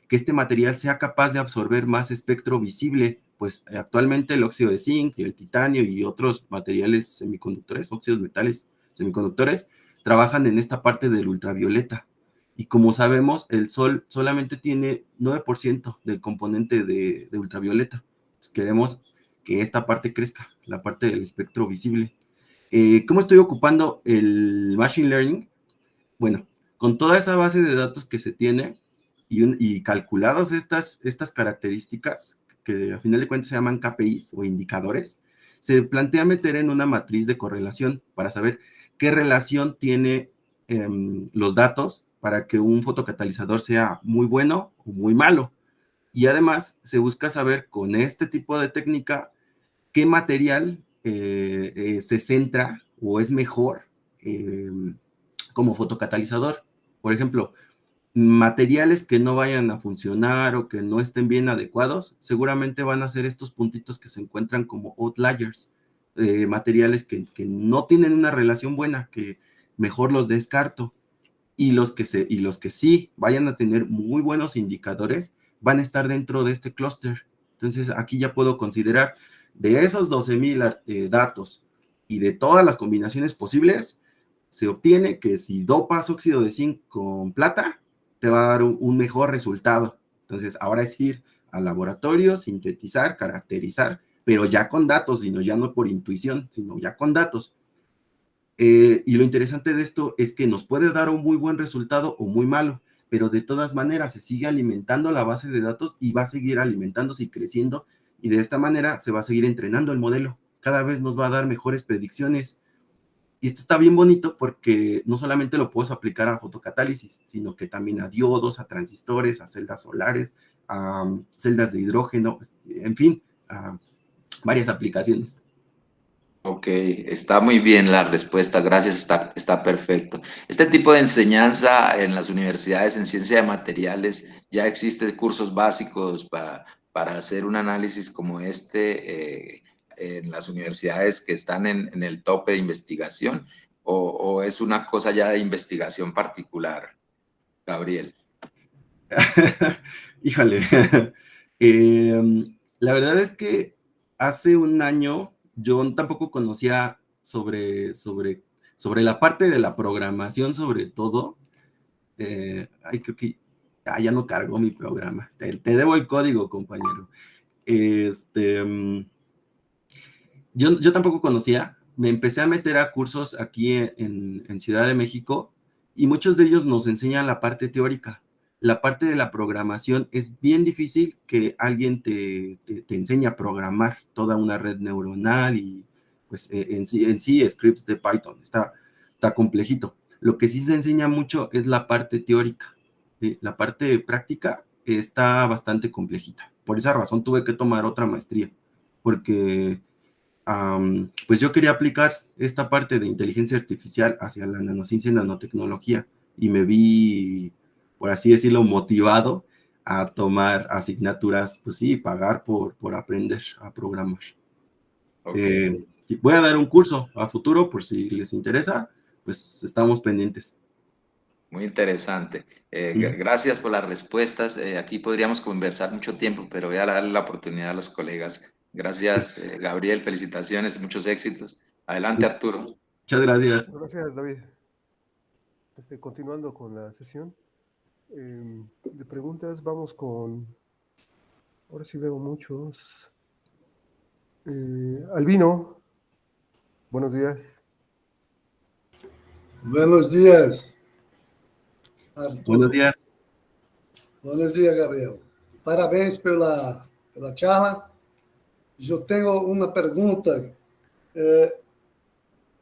este material sea capaz de absorber más espectro visible, pues actualmente el óxido de zinc y el titanio y otros materiales semiconductores, óxidos metales semiconductores, trabajan en esta parte del ultravioleta. Y como sabemos, el Sol solamente tiene 9% del componente de ultravioleta. Pues queremos que esta parte crezca, la parte del espectro visible. ¿Cómo estoy ocupando el Machine Learning? Bueno, con toda esa base de datos que se tiene y calculados estas características, que a final de cuentas se llaman KPIs o indicadores, se plantea meter en una matriz de correlación para saber qué relación tiene los datos para que un fotocatalizador sea muy bueno o muy malo. Y además se busca saber con este tipo de técnica qué material se centra o es mejor como fotocatalizador. Por ejemplo, materiales que no vayan a funcionar o que no estén bien adecuados, seguramente van a ser estos puntitos que se encuentran como outliers, materiales que no tienen una relación buena, que mejor los descarto. Y los que sí vayan a tener muy buenos indicadores, van a estar dentro de este clúster. Entonces, aquí ya puedo considerar de esos 12,000 datos y de todas las combinaciones posibles, se obtiene que si dopas óxido de zinc con plata, te va a dar un mejor resultado. Entonces, ahora es ir al laboratorio, sintetizar, caracterizar, pero ya con datos, ya no por intuición, sino ya con datos. Y lo interesante de esto es que nos puede dar un muy buen resultado o muy malo, pero de todas maneras se sigue alimentando la base de datos y va a seguir alimentándose y creciendo, y de esta manera se va a seguir entrenando el modelo. Cada vez nos va a dar mejores predicciones. Y esto está bien bonito porque no solamente lo puedes aplicar a fotocatálisis, sino que también a diodos, a transistores, a celdas solares, a celdas de hidrógeno, en fin, a varias aplicaciones. Ok, está muy bien la respuesta, gracias, está perfecto. Este tipo de enseñanza en las universidades en ciencia de materiales, ya existen cursos básicos para hacer un análisis como este en las universidades que están en el tope de investigación, o es una cosa ya de investigación particular, Gabriel. Híjole. La verdad es que hace un año yo tampoco conocía sobre la parte de la programación, sobre todo. Creo que ya no cargó mi programa. Te debo el código, compañero. Yo tampoco conocía. Me empecé a meter a cursos aquí en Ciudad de México y muchos de ellos nos enseñan la parte teórica. La parte de la programación es bien difícil que alguien te enseñe a programar toda una red neuronal y pues en sí scripts de Python. Está complejito. Lo que sí se enseña mucho es la parte teórica. ¿Sí? La parte práctica está bastante complejita. Por esa razón tuve que tomar otra maestría, porque pues yo quería aplicar esta parte de inteligencia artificial hacia la nanociencia y nanotecnología, y me vi, por así decirlo, motivado a tomar asignaturas, pues sí, pagar por aprender a programar. Okay. Voy a dar un curso a futuro, por si les interesa, pues estamos pendientes. Muy interesante. Gracias por las respuestas. Aquí podríamos conversar mucho tiempo, pero voy a darle la oportunidad a los colegas. Gracias, Gabriel. Felicitaciones, muchos éxitos. Adelante, Arturo. Muchas gracias. Gracias, David. Continuando con la sesión de preguntas, vamos con Ahora sí veo muchos. Albino, buenos días. Buenos días, Buenos Arturo. días. Buenos días, Gabriel. Parabéns pela charla. Eu tenho uma pergunta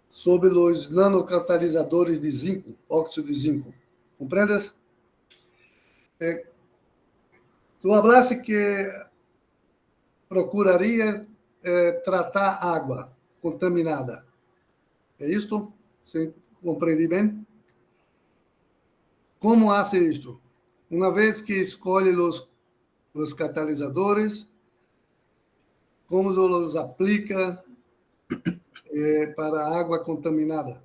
sobre os nanocatalisadores de zinco, óxido de zinco. Compreendes? Tu hablaste que procuraria tratar água contaminada. É isto? Se compreendi bem? Como hace isto? Uma vez que escolhe os catalisadores, como los aplica para agua contaminada?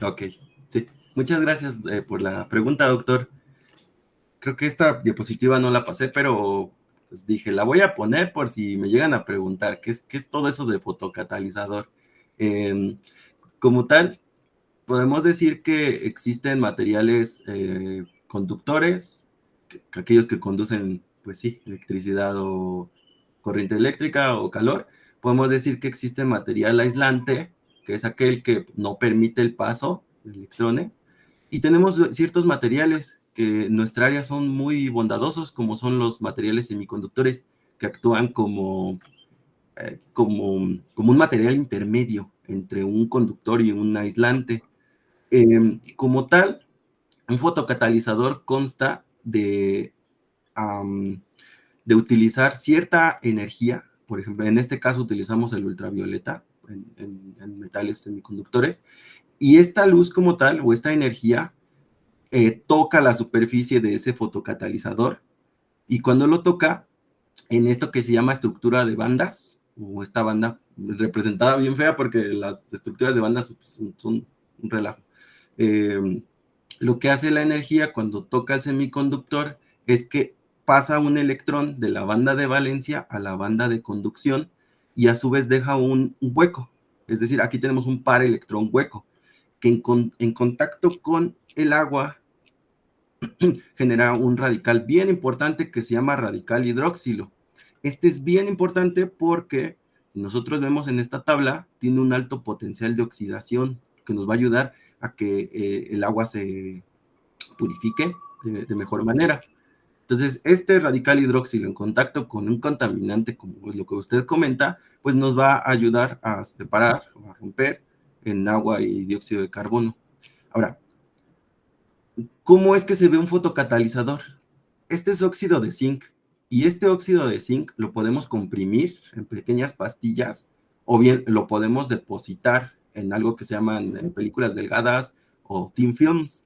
Ok, sí. Muchas gracias por la pregunta, doctor. Creo que esta diapositiva no la pasé, pero pues dije, la voy a poner por si me llegan a preguntar qué es todo eso de fotocatalizador. Como tal, podemos decir que existen materiales conductores, aquellos que conducen, pues sí, electricidad o corriente eléctrica o calor. Podemos decir que existe material aislante, que es aquel que no permite el paso de electrones. Y tenemos ciertos materiales que en nuestra área son muy bondadosos, como son los materiales semiconductores, que actúan como un material intermedio entre un conductor y un aislante. Como tal, un fotocatalizador consta de utilizar cierta energía, por ejemplo, en este caso utilizamos el ultravioleta en metales semiconductores, y esta luz como tal, o esta energía, toca la superficie de ese fotocatalizador, y cuando lo toca, en esto que se llama estructura de bandas, o esta banda representada bien fea porque las estructuras de bandas son un relajo. Lo que hace la energía cuando toca el semiconductor es que pasa un electrón de la banda de valencia a la banda de conducción y a su vez deja un hueco. Es decir, aquí tenemos un par electrón hueco que en contacto con el agua genera un radical bien importante que se llama radical hidróxilo. Este es bien importante porque nosotros vemos en esta tabla, tiene un alto potencial de oxidación que nos va a ayudar a que el agua se purifique de mejor manera. Entonces, este radical hidróxilo en contacto con un contaminante, como es lo que usted comenta, pues nos va a ayudar a separar o a romper en agua y dióxido de carbono. Ahora, ¿cómo es que se ve un fotocatalizador? Este es óxido de zinc y este óxido de zinc lo podemos comprimir en pequeñas pastillas o bien lo podemos depositar en algo que se llaman películas delgadas o thin films.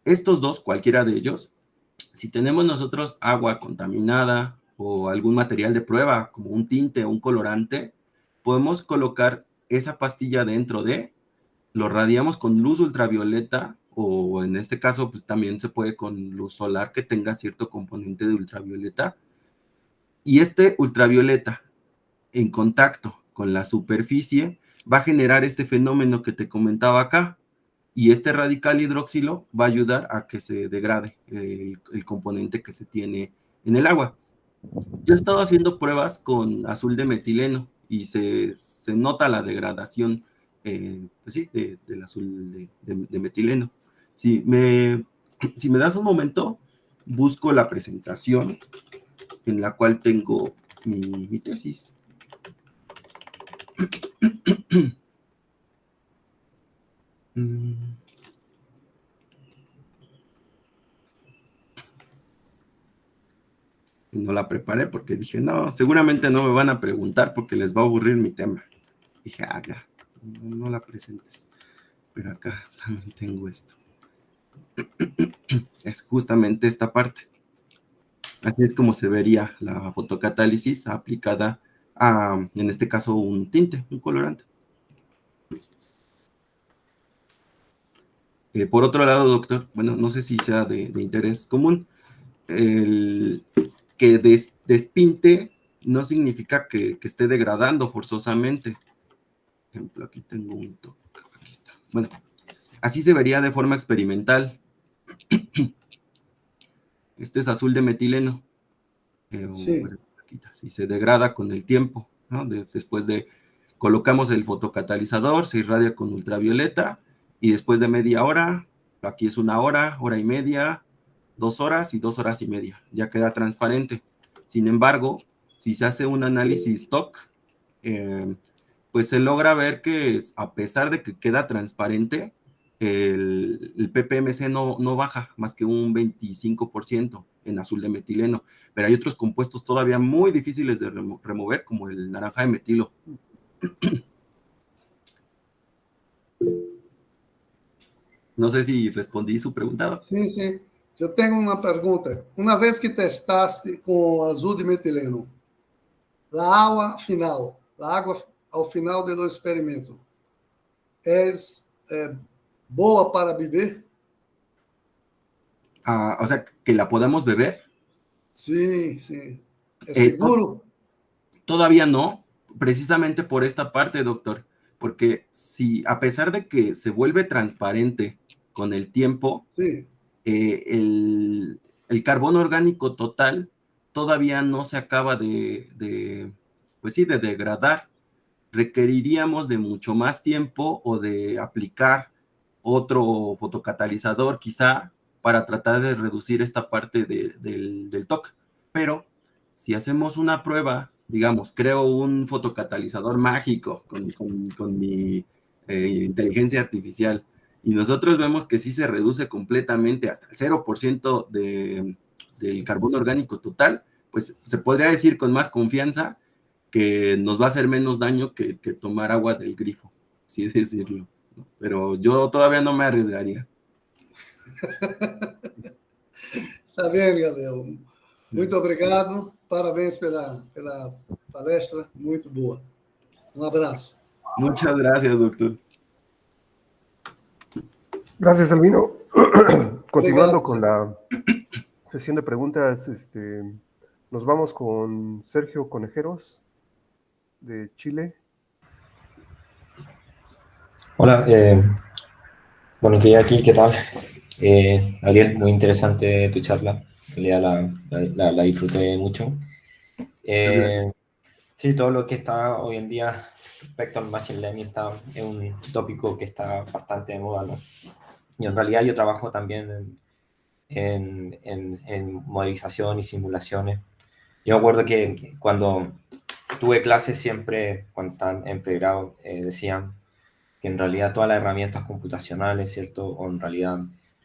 Estos dos, cualquiera de ellos, si tenemos nosotros agua contaminada o algún material de prueba, como un tinte o un colorante, podemos colocar esa pastilla dentro lo radiamos con luz ultravioleta o en este caso pues también se puede con luz solar que tenga cierto componente de ultravioleta. Y este ultravioleta en contacto con la superficie va a generar este fenómeno que te comentaba acá. Y este radical hidróxilo va a ayudar a que se degrade el componente que se tiene en el agua. Yo he estado haciendo pruebas con azul de metileno y se nota la degradación pues sí, del azul de metileno. Si me das un momento, busco la presentación en la cual tengo mi tesis. No la preparé porque dije, no, seguramente no me van a preguntar porque les va a aburrir mi tema. Dije, ya, no la presentes. Pero acá también tengo esto. Es justamente esta parte. Así es como se vería la fotocatálisis aplicada a, en este caso, un tinte, un colorante. Por otro lado, doctor, bueno, no sé si sea de interés común, el que despinte no significa que esté degradando forzosamente. Por ejemplo, aquí tengo un toque. Aquí está. Bueno, así se vería de forma experimental. Este es azul de metileno. Sí. Si se degrada con el tiempo, ¿no? Después de colocamos el fotocatalizador, se irradia con ultravioleta y después de media hora, aquí es 1 hora, hora y media, 2 horas y 2 horas y media, ya queda transparente. Sin embargo, si se hace un análisis stock, pues se logra ver que a pesar de que queda transparente, el PPMC no baja más que un 25% en azul de metileno, pero hay otros compuestos todavía muy difíciles de remover, como el naranja de metilo. No sé si respondí su pregunta. Sim, sim. Eu tenho uma pergunta. Uma vez que testaste com azul de metileno, a água ao final do experimento, é boa para beber? O sea, que la podamos beber. Sim, sim. ¿Es seguro? Todavía no, precisamente por esta parte, doctor, porque si a pesar de que se vuelve transparente con el tiempo, Sí. El carbono orgánico total todavía no se acaba pues sí, de degradar. Requeriríamos de mucho más tiempo o de aplicar otro fotocatalizador quizá para tratar de reducir esta parte del TOC. Pero si hacemos una prueba, digamos, creo un fotocatalizador mágico con mi inteligencia artificial y nosotros vemos que sí se reduce completamente hasta el 0% del carbono orgánico total, pues se podría decir con más confianza que nos va a hacer menos daño que tomar agua del grifo, así decirlo. ¿No? Pero yo todavía no me arriesgaría. Está bem, Gabriel. Muito obrigado. Parabéns pela palestra. Muito boa. Um abraço. Muchas gracias, doctor. Gracias, Albino. Continuando con la sesión de preguntas, nos vamos con Sergio Conejeros, de Chile. Hola, buenos días aquí, ¿qué tal? Ariel, muy interesante tu charla, en realidad la disfruté mucho. Sí, todo lo que está hoy en día respecto al Machine Learning es un tópico que está bastante de moda, ¿no? Y en realidad yo trabajo también en modelización y simulaciones. Yo me acuerdo que cuando tuve clases siempre, cuando estaba en pregrado, decían que en realidad todas las herramientas computacionales, ¿cierto? O en realidad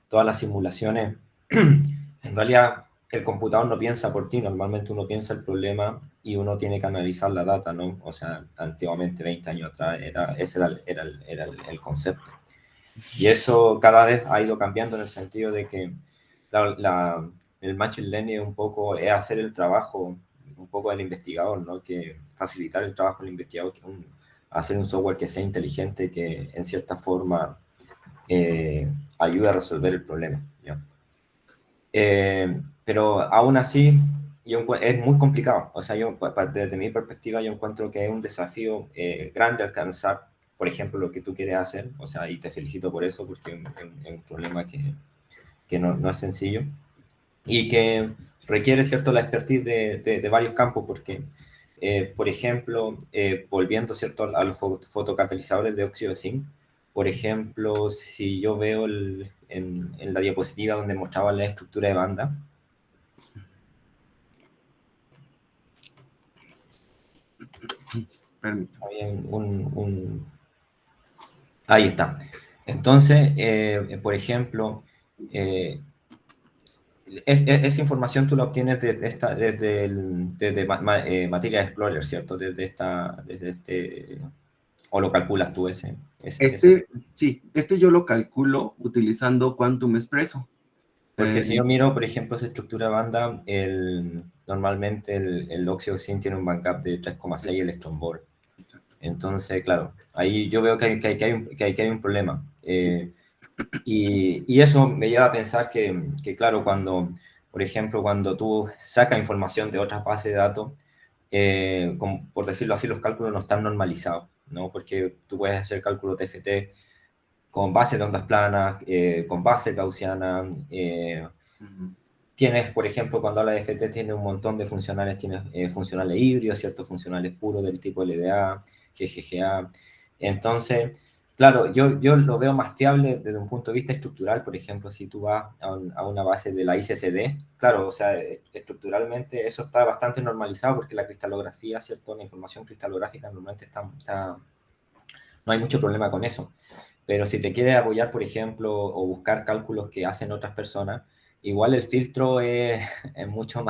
todas las simulaciones, en realidad el computador no piensa por ti, normalmente uno piensa el problema y uno tiene que analizar la data, ¿no? O sea, antiguamente, 20 años atrás, ese era el concepto. Y eso cada vez ha ido cambiando en el sentido de que el Machine Learning un poco es hacer el trabajo un poco del investigador, ¿no? Que facilitar el trabajo del investigador, hacer un software que sea inteligente, que en cierta forma ayude a resolver el problema, ¿ya? Pero aún así es muy complicado. O sea, desde mi perspectiva yo encuentro que es un desafío grande alcanzar, por ejemplo, lo que tú quieres hacer. O sea, y te felicito por eso, porque es un problema que no es sencillo y que requiere, ¿cierto?, la expertise de varios campos, porque, por ejemplo, volviendo, ¿cierto?, a los fotocatalizadores de óxido de zinc, por ejemplo, si yo veo en la diapositiva donde mostraba la estructura de banda, ahí está. Entonces, por ejemplo, esa información tú la obtienes desde Material Explorer, ¿cierto? ¿O lo calculas tú ese? Sí, yo lo calculo utilizando Quantum Espresso. Porque si yo miro, por ejemplo, esa estructura de banda, normalmente el óxido de zinc tiene un backup de 3,6 electron volt. Entonces, claro, ahí yo veo que hay un problema. Y eso me lleva a pensar que, claro, por ejemplo, cuando tú sacas información de otras bases de datos, por decirlo así, los cálculos no están normalizados, ¿no? Porque tú puedes hacer cálculos TFT con base de ondas planas, con base gaussiana, tienes, por ejemplo, cuando habla de FT, tiene un montón de funcionales, tienes funcionales híbridos, ciertos funcionales puros del tipo LDA, GGA. Entonces, claro, yo lo veo más fiable desde un punto de vista estructural. Por ejemplo, si tú vas a una base de la ICCD, claro, o sea, estructuralmente eso está bastante normalizado porque la cristalografía, ¿cierto? La información cristalográfica normalmente no hay mucho problema con eso. Pero si te quieres apoyar, por ejemplo, o buscar cálculos que hacen otras personas, igual el filtro es mucho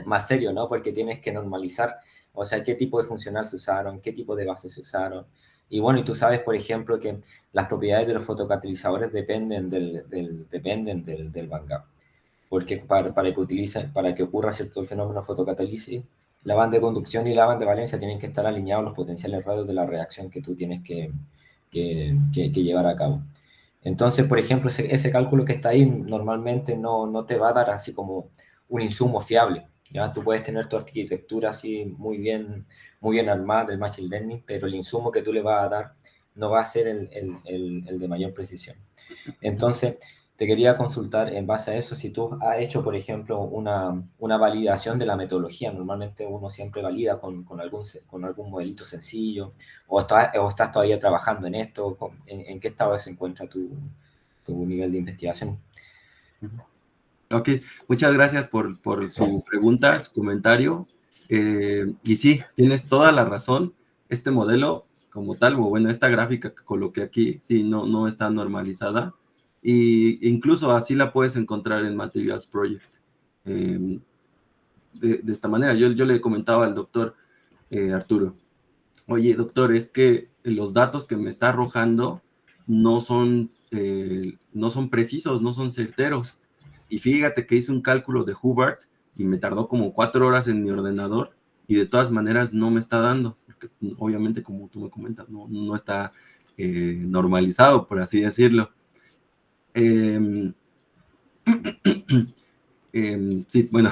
más serio, ¿no? Porque tienes que normalizar, o sea, qué tipo de funcional se usaron, qué tipo de bases se usaron. Y bueno, y tú sabes, por ejemplo, que las propiedades de los fotocatalizadores dependen del bandgap. Porque para que ocurra cierto fenómeno fotocatálisis, la banda de conducción y la banda de valencia tienen que estar alineados los potenciales radios de la reacción que tú tienes que llevar a cabo. Entonces, por ejemplo, ese cálculo que está ahí normalmente no te va a dar así como un insumo fiable. ¿Ya? Tú puedes tener tu arquitectura así muy bien armada del Machine Learning, pero el insumo que tú le vas a dar no va a ser el de mayor precisión. Entonces, te quería consultar en base a eso, si tú has hecho, por ejemplo, una validación de la metodología. Normalmente uno siempre valida con algún modelito sencillo, o estás todavía trabajando en esto. ¿En qué estado se encuentra tu nivel de investigación? Ok, muchas gracias por su pregunta, su comentario. Y sí, tienes toda la razón. Este modelo como tal, o bueno, esta gráfica que coloqué aquí, sí, no está normalizada. Y incluso así la puedes encontrar en Materials Project. De esta manera, yo le comentaba al doctor Arturo, oye, doctor, es que los datos que me está arrojando no son precisos, no son certeros. Y fíjate que hice un cálculo de Hubbard y me tardó como 4 horas en mi ordenador y de todas maneras no me está dando, porque obviamente, como tú me comentas, no está normalizado, por así decirlo. Sí, bueno,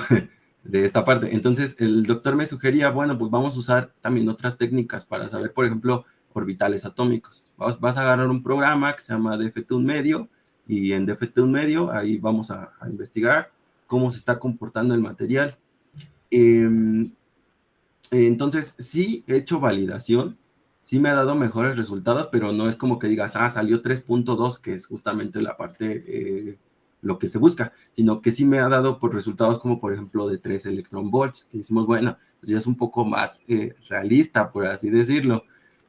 de esta parte. Entonces, el doctor me sugería, bueno, pues vamos a usar también otras técnicas para saber, por ejemplo, orbitales atómicos. Vas a agarrar un programa que se llama DFT1 medio, y en DFT1 medio ahí vamos a investigar cómo se está comportando el material. Entonces, sí he hecho validación, sí me ha dado mejores resultados, pero no es como que digas, salió 3.2, que es justamente la parte, lo que se busca, sino que sí me ha dado por resultados como, por ejemplo, de 3 electron volts, que decimos, bueno, pues ya es un poco más realista, por así decirlo.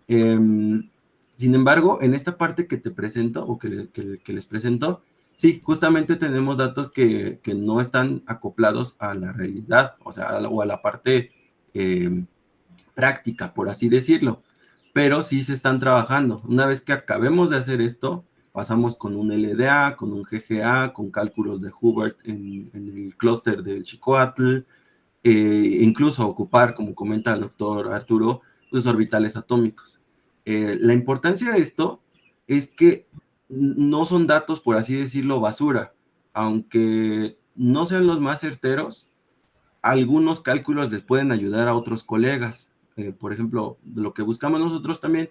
Sin embargo, en esta parte que te presento, o que les presento, sí, justamente tenemos datos que no están acoplados a la realidad, o sea, o a la parte práctica, por así decirlo, pero sí se están trabajando. Una vez que acabemos de hacer esto, pasamos con un LDA, con un GGA, con cálculos de Hubbard en el clúster del Chicoatl, incluso ocupar, como comenta el doctor Arturo, los orbitales atómicos. La importancia de esto es que no son datos, por así decirlo, basura, aunque no sean los más certeros, algunos cálculos les pueden ayudar a otros colegas. Por ejemplo, lo que buscamos nosotros también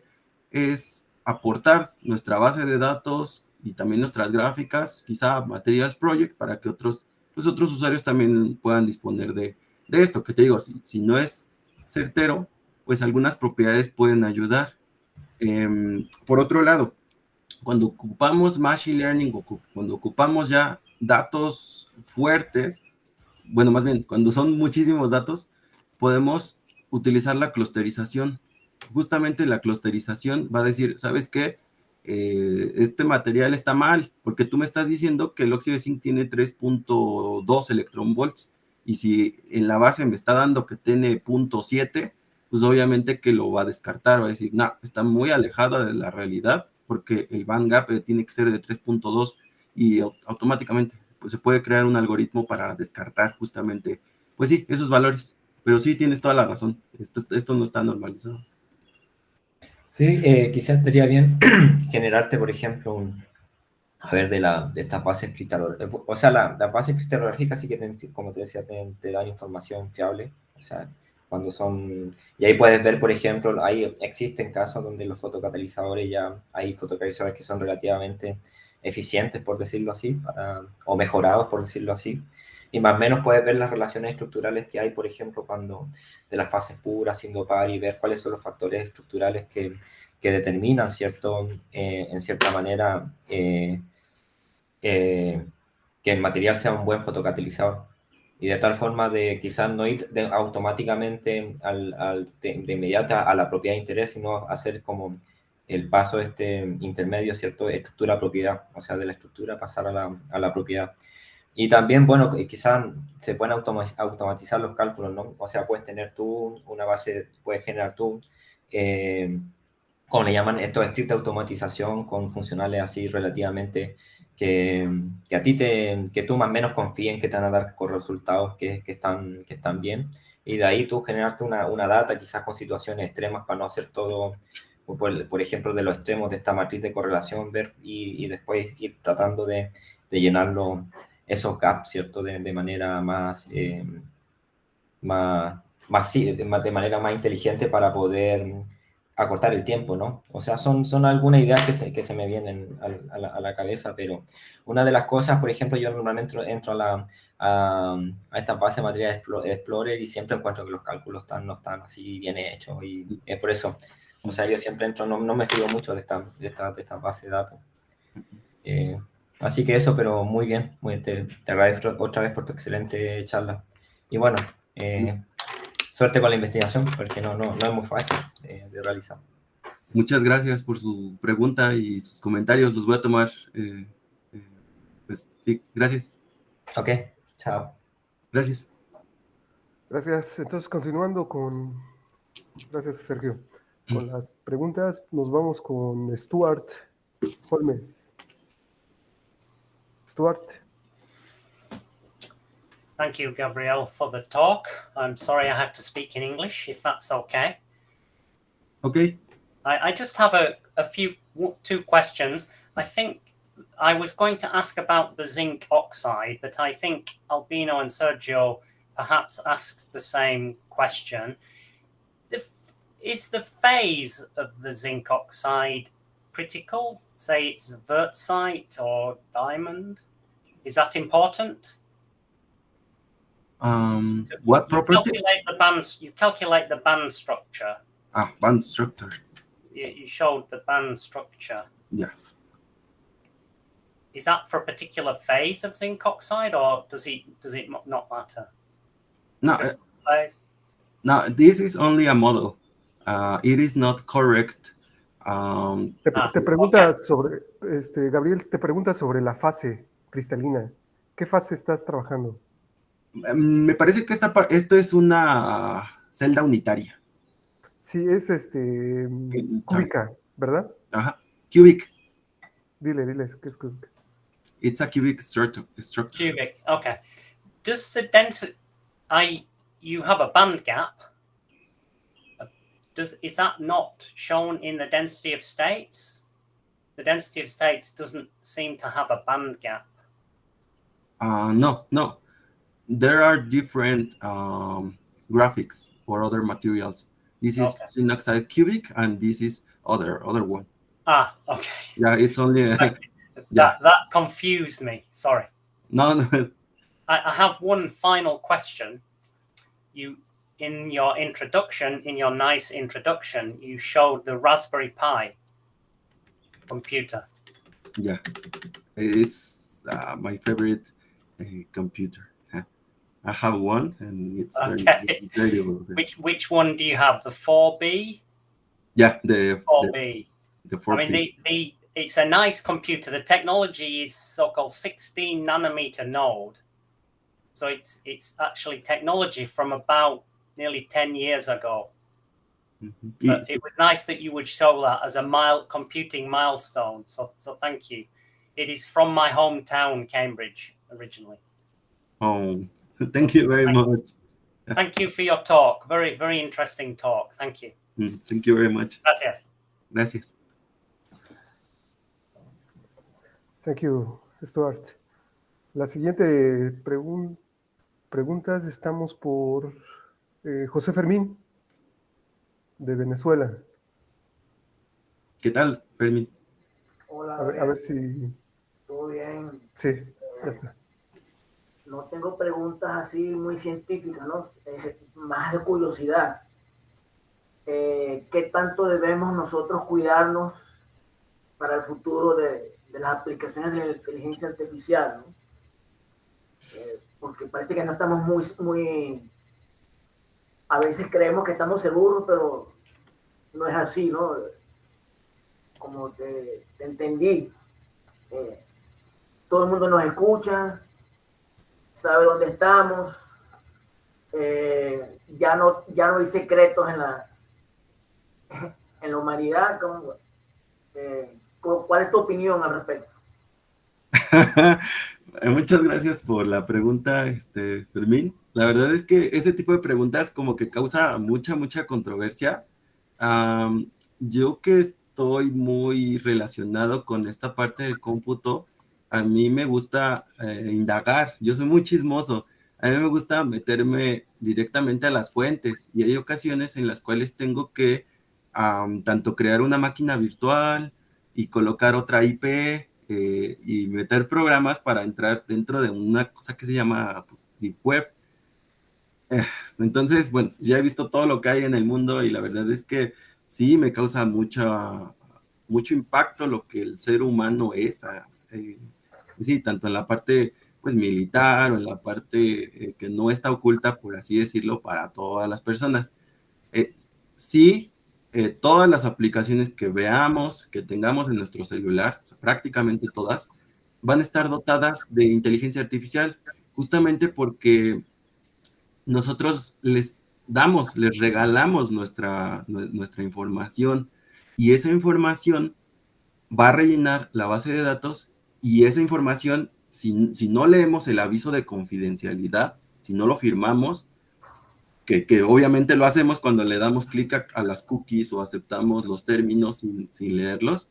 es aportar nuestra base de datos y también nuestras gráficas, quizá a Materials Project, para que otros usuarios también puedan disponer de esto. Que te digo, si no es certero, pues algunas propiedades pueden ayudar. Por otro lado, cuando ocupamos Machine Learning, cuando ocupamos ya datos fuertes, bueno, más bien, cuando son muchísimos datos, podemos utilizar la clusterización. Justamente la clusterización va a decir, ¿sabes qué? Este material está mal, porque tú me estás diciendo que el óxido de zinc tiene 3.2 electronvolts, y si en la base me está dando que tiene 0.7, pues obviamente que lo va a descartar, va a decir, no, está muy alejado de la realidad, porque el bandgap tiene que ser de 3.2, y automáticamente pues se puede crear un algoritmo para descartar justamente, pues sí, esos valores. Pero sí, tienes toda la razón. Esto no está normalizado. Sí, quizás estaría bien generarte, por ejemplo, de estas bases cristalográficas. O sea, las bases cristalográficas sí que, como te decía, te dan información fiable. O sea, cuando son... Y ahí puedes ver, por ejemplo, ahí existen casos donde los fotocatalizadores ya... Hay fotocatalizadores que son relativamente eficientes, por decirlo así, o mejorados, por decirlo así. Y más o menos puedes ver las relaciones estructurales que hay, por ejemplo, cuando de las fases puras, siendo par, y ver cuáles son los factores estructurales que determinan, ¿cierto? En cierta manera, que el material sea un buen fotocatalizador. Y de tal forma de quizás no ir automáticamente de inmediata a la propiedad de interés, sino hacer como el paso intermedio, ¿cierto? Estructura-propiedad, o sea, de la estructura pasar a la propiedad. Y también, bueno, quizás se pueden automatizar los cálculos, ¿no? O sea, puedes tener tú una base, puedes generar tú, como le llaman estos scripts de automatización con funcionales así relativamente que a ti que tú más o menos confíen que te van a dar con resultados que están bien. Y de ahí tú generarte una data quizás con situaciones extremas para no hacer todo, por ejemplo, de los extremos de esta matriz de correlación, ver y después ir tratando de llenarlo esos gaps, ¿cierto? De manera de manera más inteligente para poder acortar el tiempo, ¿no? O sea, son algunas ideas que se me vienen a la cabeza, pero una de las cosas, por ejemplo, yo normalmente entro a esta base de Material Explorer y siempre encuentro que los cálculos no están así bien hechos, y es por eso. O sea, yo siempre entro, no me fío mucho de esta base de datos. Así que eso, pero muy bien. Te agradezco otra vez por tu excelente charla. Y bueno, suerte con la investigación, porque no es muy fácil de realizar. Muchas gracias por su pregunta y sus comentarios. Los voy a tomar. Pues sí, gracias. Ok, chao. Gracias. Gracias. Entonces, continuando con... Gracias, Sergio. Con las preguntas, nos vamos con Stuart Holmes. Stuart. Thank you, Gabriel, for the talk. I'm sorry I have to speak in English, if that's okay. Okay. I just have two questions. I think I was going to ask about the zinc oxide, but I think Albino and Sergio perhaps asked the same question. Is the phase of the zinc oxide critical? Say it's wurtzite or diamond? Is that important? What property? You calculate the band structure. Band structure. You showed the band structure. Yeah. Is that for a particular phase of zinc oxide, or does it not matter? No, this is only a model. It is not correct. Te pregunta sobre, Gabriel, te pregunta sobre la fase cristalina. ¿Qué fase estás trabajando? Me parece que esto es una celda unitaria. Sí, es cúbica, ¿verdad? Ajá. Cubic. Dile, ¿qué es cúbica? It's a cubic structure. Cubic, okay. Does the density... you have a band gap. Is that not shown in the density of states? The density of states doesn't seem to have a band gap. No. There are different graphics for other materials. This is zinc oxide cubic, and this is other one. Okay. Yeah, it's only... That confused me. Sorry. No. I have one final question. In your nice introduction, you showed the Raspberry Pi computer. Yeah, it's my favorite computer. I have one, and it's very well. Which one do you have? The 4B? Yeah, the 4B. The 4B. I mean, it's a nice computer. The technology is so-called 16 nanometer node. So it's actually technology from about nearly 10 years ago. Mm-hmm. But it was nice that you would show that as a computing milestone. So thank you. It is from my hometown, Cambridge, originally. Oh, thank you very much. Thank you for your talk. Very, very interesting talk. Thank you. Thank you very much. Gracias. Thank you, Stuart. La siguiente preguntas estamos por José Fermín, de Venezuela. ¿Qué tal, Fermín? Hola. A ver si bien. Sí, ya está. No tengo preguntas así muy científicas, ¿no? Más de curiosidad. ¿Qué tanto debemos nosotros cuidarnos para el futuro de las aplicaciones de la inteligencia artificial, ¿no? Porque parece que no estamos muy... A veces creemos que estamos seguros, pero no es así, ¿no? Como te entendí, todo el mundo nos escucha, sabe dónde estamos, ya no hay secretos en la humanidad. ¿Cuál es tu opinión al respecto? Muchas gracias por la pregunta, Fermín. La verdad es que ese tipo de preguntas como que causa mucha controversia. Yo que estoy muy relacionado con esta parte del cómputo, a mí me gusta indagar. Yo soy muy chismoso. A mí me gusta meterme directamente a las fuentes y hay ocasiones en las cuales tengo que tanto crear una máquina virtual y colocar otra IP y meter programas para entrar dentro de una cosa que se llama pues, Deep Web. Entonces, bueno, ya he visto todo lo que hay en el mundo y la verdad es que sí me causa mucho impacto lo que el ser humano es. Sí, tanto en la parte pues militar o en la parte que no está oculta, por así decirlo, para todas las personas. Sí, todas las aplicaciones que veamos, que tengamos en nuestro celular, o sea, prácticamente todas, van a estar dotadas de inteligencia artificial, justamente porque nosotros les regalamos nuestra información y esa información va a rellenar la base de datos y esa información, si no leemos el aviso de confidencialidad, si no lo firmamos, que obviamente lo hacemos cuando le damos clic a las cookies o aceptamos los términos sin leerlos,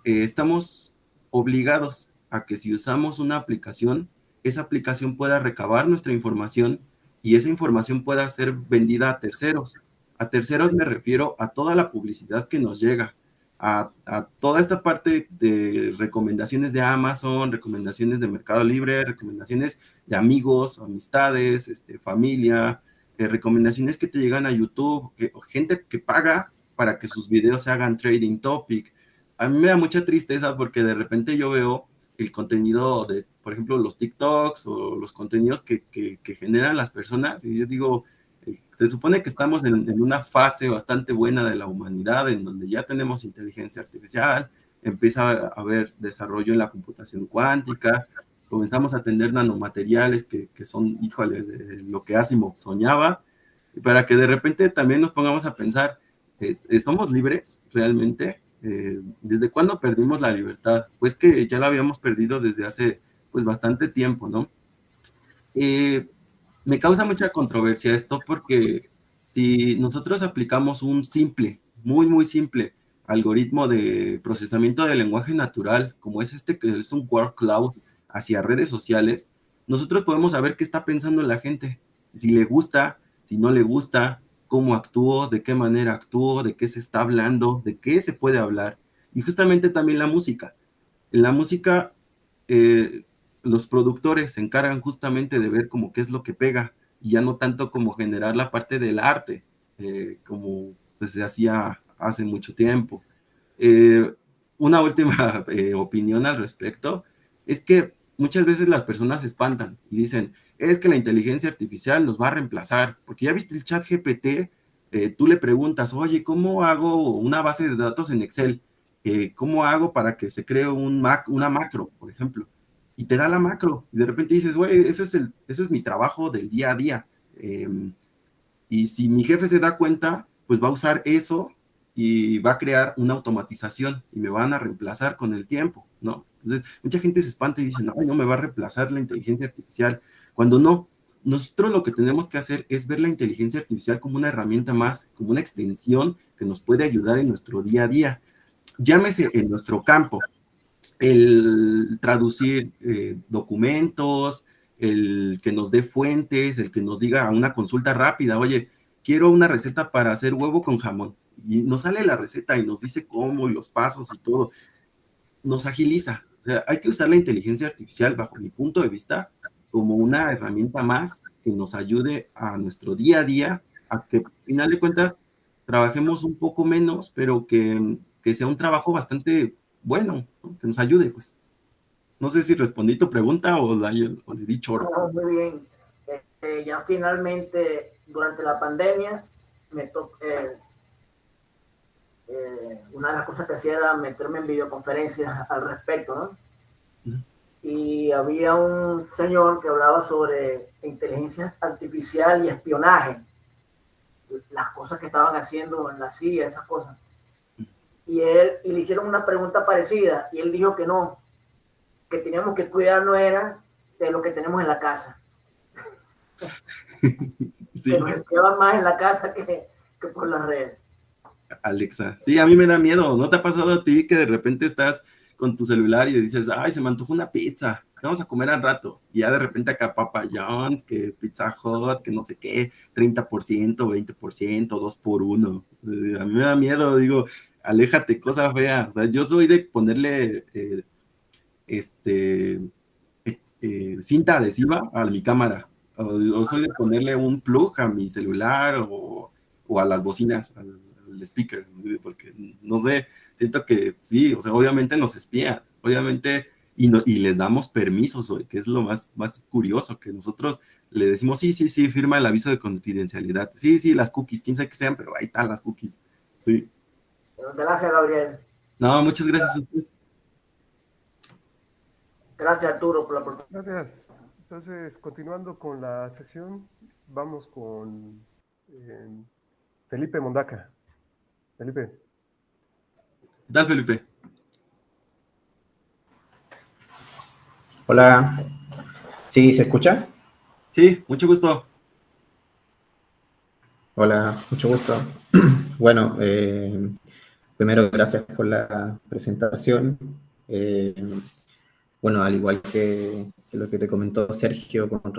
estamos obligados a que si usamos una aplicación, esa aplicación pueda recabar nuestra información y esa información pueda ser vendida a terceros. A terceros me refiero a toda la publicidad que nos llega, a toda esta parte de recomendaciones de Amazon, recomendaciones de Mercado Libre, recomendaciones de amigos, amistades, familia, recomendaciones que te llegan a YouTube, gente que paga para que sus videos se hagan trading topic. A mí me da mucha tristeza porque de repente yo veo el contenido de, por ejemplo, los TikToks o los contenidos que generan las personas y yo digo, se supone que estamos en una fase bastante buena de la humanidad en donde ya tenemos inteligencia artificial, empieza a haber desarrollo en la computación cuántica, comenzamos a tener nanomateriales que son, híjole, de lo que Asimov soñaba, y para que de repente también nos pongamos a pensar, ¿somos libres realmente? ¿Desde cuándo perdimos la libertad? Pues que ya la habíamos perdido desde hace pues bastante tiempo, ¿no? Me causa mucha controversia esto porque si nosotros aplicamos un simple, muy simple algoritmo de procesamiento de lenguaje natural, como es que es un word cloud hacia redes sociales, nosotros podemos saber qué está pensando la gente, si le gusta, si no le gusta, cómo actúo, de qué manera actúo, de qué se está hablando, de qué se puede hablar. Y justamente también la música. En la música, los productores se encargan justamente de ver como qué es lo que pega, y ya no tanto como generar la parte del arte, como pues, se hacía hace mucho tiempo. Una última opinión al respecto, es que muchas veces las personas se espantan y dicen, es que la inteligencia artificial nos va a reemplazar, porque ya viste el chat GPT, tú le preguntas, oye, ¿cómo hago una base de datos en Excel? ¿Cómo hago para que se cree una macro, por ejemplo? Y te da la macro, y de repente dices, güey, ese es mi trabajo del día a día. Y si mi jefe se da cuenta, pues va a usar eso y va a crear una automatización y me van a reemplazar con el tiempo, ¿no? Entonces, mucha gente se espanta y dice, no, no me va a reemplazar la inteligencia artificial, cuando no. Nosotros lo que tenemos que hacer es ver la inteligencia artificial como una herramienta más, como una extensión que nos puede ayudar en nuestro día a día. Llámese en nuestro campo, el traducir documentos, el que nos dé fuentes, el que nos diga una consulta rápida, oye, quiero una receta para hacer huevo con jamón, y nos sale la receta y nos dice cómo y los pasos y todo, nos agiliza, O sea, hay que usar la inteligencia artificial, bajo mi punto de vista, como una herramienta más que nos ayude a nuestro día a día, a que, al final de cuentas, trabajemos un poco menos, pero que sea un trabajo bastante bueno, ¿no? Que nos ayude, pues. No sé si respondí tu pregunta o le di choro. No, muy bien. Ya finalmente, durante la pandemia, me tocó, una de las cosas que hacía era meterme en videoconferencias al respecto, ¿no? Y había un señor que hablaba sobre inteligencia artificial y espionaje, las cosas que estaban haciendo en la CIA, esas cosas. Y le hicieron una pregunta parecida y él dijo que no, que teníamos que cuidarnos era de lo que tenemos en la casa. Sí. Que nos espiaban más en la casa que por las redes. Alexa, sí, a mí me da miedo. ¿No te ha pasado a ti que de repente estás con tu celular y dices, ay, se me antojó una pizza, ¿qué vamos a comer al rato? Y ya de repente acá Papa John's, que Pizza Hut, que no sé qué, 30%, 20%, 2x1. A mí me da miedo, digo, aléjate, cosa fea. O sea, yo soy de ponerle cinta adhesiva a mi cámara, o soy de ponerle un plug a mi celular o a las bocinas, al speaker, porque no sé, siento que sí, o sea, obviamente nos espían, obviamente, y les damos permisos, que es lo más curioso, que nosotros le decimos, sí, firma el aviso de confidencialidad, sí, las cookies, quién sabe qué sean, pero ahí están las cookies, sí. Gracias, Gabriel. No, muchas gracias a usted. Gracias, Arturo, por la oportunidad. Gracias. Entonces, continuando con la sesión, vamos con Felipe Mondaca. Felipe. ¿Qué tal, Felipe? Hola. ¿Sí se escucha? Sí, mucho gusto. Hola, mucho gusto. Bueno, primero gracias por la presentación. Bueno, al igual que lo que te comentó Sergio con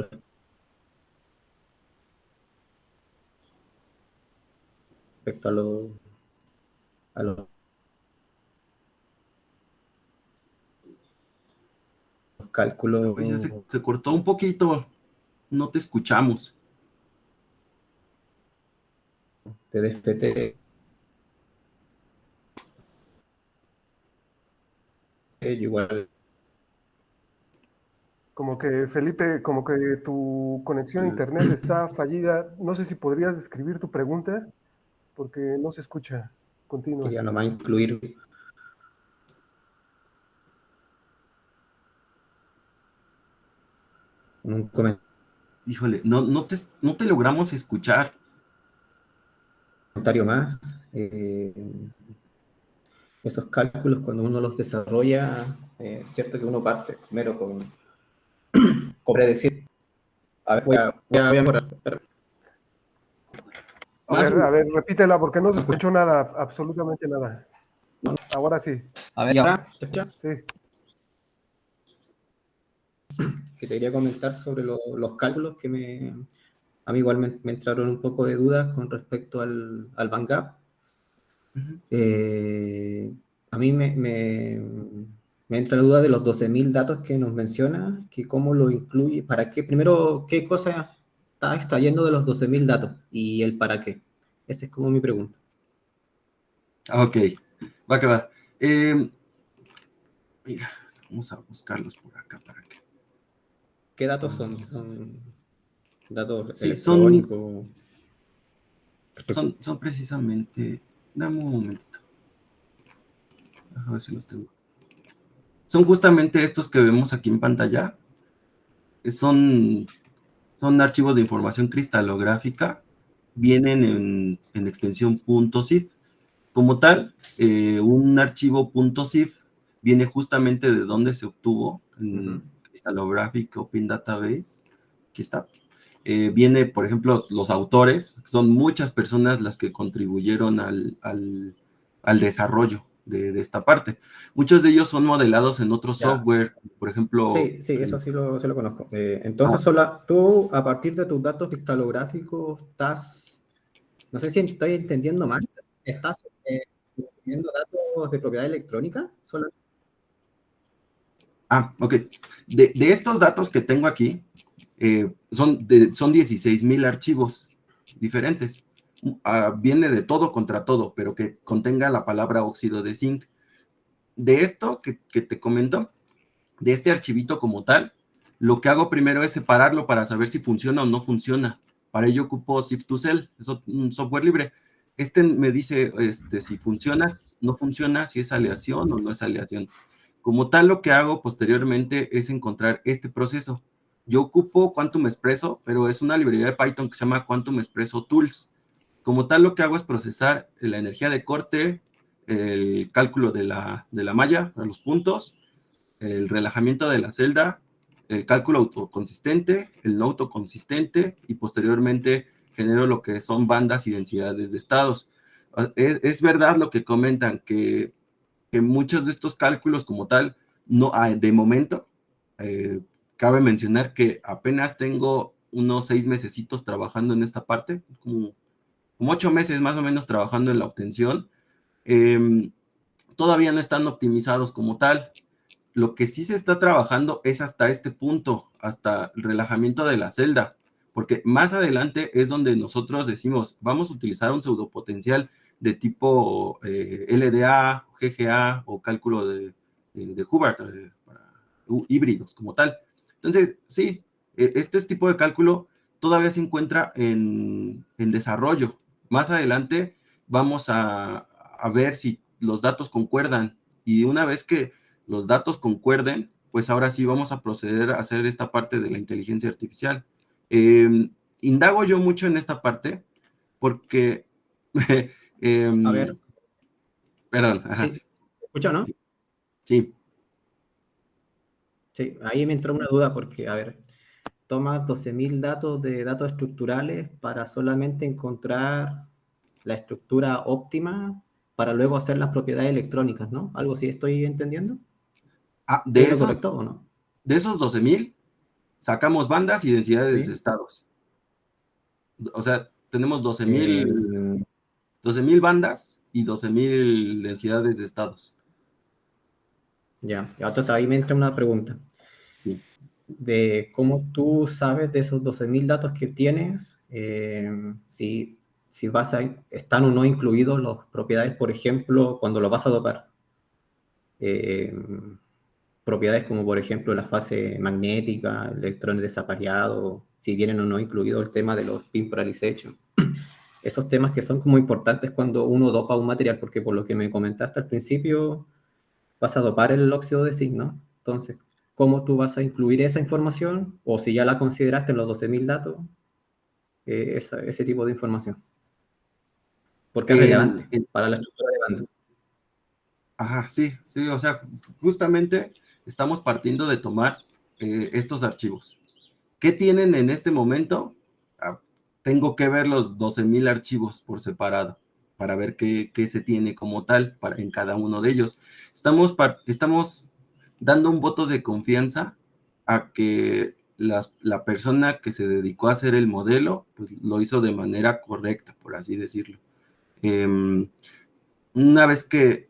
respecto a los cálculos Oye, se cortó un poquito, no te escuchamos. de DFT. Igual. Como que, Felipe, como que tu conexión a internet está fallida. No sé si podrías describir tu pregunta, porque no se escucha. Continúa. Quería nomás incluir un Híjole, no te logramos escuchar. comentario más. Esos cálculos, cuando uno los desarrolla, cierto que uno parte primero con predecir. A ver, voy a morar. A ver, repítela porque no se escuchó nada, absolutamente nada. Ahora sí. A ver, ¿y ahora? Sí. Que te quería comentar sobre los cálculos que a mí igual me entraron un poco de dudas con respecto al BandGap. A mí me entra la duda de los 12.000 datos que nos menciona, que cómo lo incluye, para qué, primero, qué cosa está extrayendo de los 12.000 datos y el para qué. Esa es como mi pregunta. Ok, va que va. Mira, vamos a buscarlos por acá para que. ¿Qué datos son? ¿Son datos Sí, electrónicos? Son precisamente. Dame un momentito. Déjame ver si los tengo. Son justamente estos que vemos aquí en pantalla. Son archivos de información cristalográfica. Vienen en extensión .zip. Como tal, un archivo .zip viene justamente de donde se obtuvo en Crystallographic Open Database. Aquí está. Viene, por ejemplo, los autores, son muchas personas las que contribuyeron al desarrollo de esta parte. Muchos de ellos son modelados en otro software, por ejemplo. Sí, eso sí lo conozco. Entonces, tú, a partir de tus datos cristalográficos, no sé si estoy entendiendo mal, ¿estás teniendo datos de propiedad electrónica? Ok. De estos datos que tengo aquí, son 16,000 archivos diferentes. Viene de todo contra todo, pero que contenga la palabra óxido de zinc. De esto que te comento, de este archivito como tal, lo que hago primero es separarlo para saber si funciona o no funciona. Para ello ocupo Shift2Cell, es un software libre. Este me dice si funciona, no funciona, si es aleación o no es aleación. Como tal, lo que hago posteriormente es encontrar este proceso. Yo ocupo Quantum Espresso, pero es una librería de Python que se llama Quantum Espresso Tools. Como tal, lo que hago es procesar la energía de corte, el cálculo de la malla, los puntos, el relajamiento de la celda, el cálculo autoconsistente, el no autoconsistente, y posteriormente genero lo que son bandas y densidades de estados. Es verdad lo que comentan, que muchos de estos cálculos como tal, no, de momento, cabe mencionar que apenas tengo unos 6 mesecitos trabajando en esta parte, como 8 meses más o menos trabajando en la obtención. Todavía no están optimizados como tal. Lo que sí se está trabajando es hasta este punto, hasta el relajamiento de la celda, porque más adelante es donde nosotros decimos, vamos a utilizar un pseudopotencial de tipo LDA, GGA o cálculo de Hubbard, para híbridos como tal. Entonces, sí, este tipo de cálculo todavía se encuentra en desarrollo. Más adelante vamos a ver si los datos concuerdan, y una vez que los datos concuerden, pues ahora sí vamos a proceder a hacer esta parte de la inteligencia artificial. Indago yo mucho en esta parte porque... A ver. Perdón. Ajá, sí. ¿Escucha, no? Sí. Sí, ahí me entró una duda porque, a ver, toma 12.000 datos de datos estructurales para solamente encontrar la estructura óptima para luego hacer las propiedades electrónicas, ¿no? ¿Algo así estoy entendiendo? ¿Es lo correcto o no? De esos 12.000, sacamos bandas y densidades de estados. O sea, tenemos 12.000 bandas y 12.000 densidades de estados. Ya, entonces ahí me entra una pregunta. Sí. De cómo tú sabes de esos 12.000 datos que tienes, si están o no incluidos las propiedades, por ejemplo, cuando lo vas a dopar. Propiedades como, por ejemplo, la fase magnética, electrones desapareados, si vienen o no incluido el tema de los spin polarization. Esos temas que son como importantes cuando uno dopa un material, porque por lo que me comentaste al principio, vas a dopar el óxido de zinc, ¿no? Entonces, ¿cómo tú vas a incluir esa información? O si ya la consideraste en los 12.000 datos, ese tipo de información. Porque es relevante para la estructura de banda. Ajá, sí, o sea, justamente estamos partiendo de tomar estos archivos. ¿Qué tienen en este momento? Tengo que ver los 12.000 archivos por separado para ver qué se tiene como tal en cada uno de ellos. Estamos dando un voto de confianza a que la persona que se dedicó a hacer el modelo, pues lo hizo de manera correcta, por así decirlo. Una vez que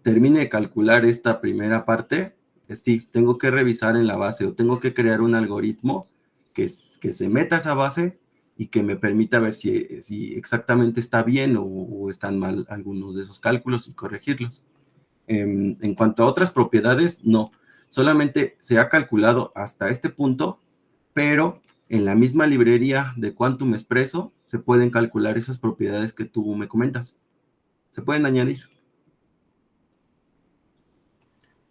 termine de calcular esta primera parte, sí, tengo que revisar en la base o tengo que crear un algoritmo que se meta a esa base y que me permita ver si exactamente está bien o están mal algunos de esos cálculos y corregirlos. En cuanto a otras propiedades, no. Solamente se ha calculado hasta este punto, pero en la misma librería de Quantum Espresso se pueden calcular esas propiedades que tú me comentas. Se pueden añadir.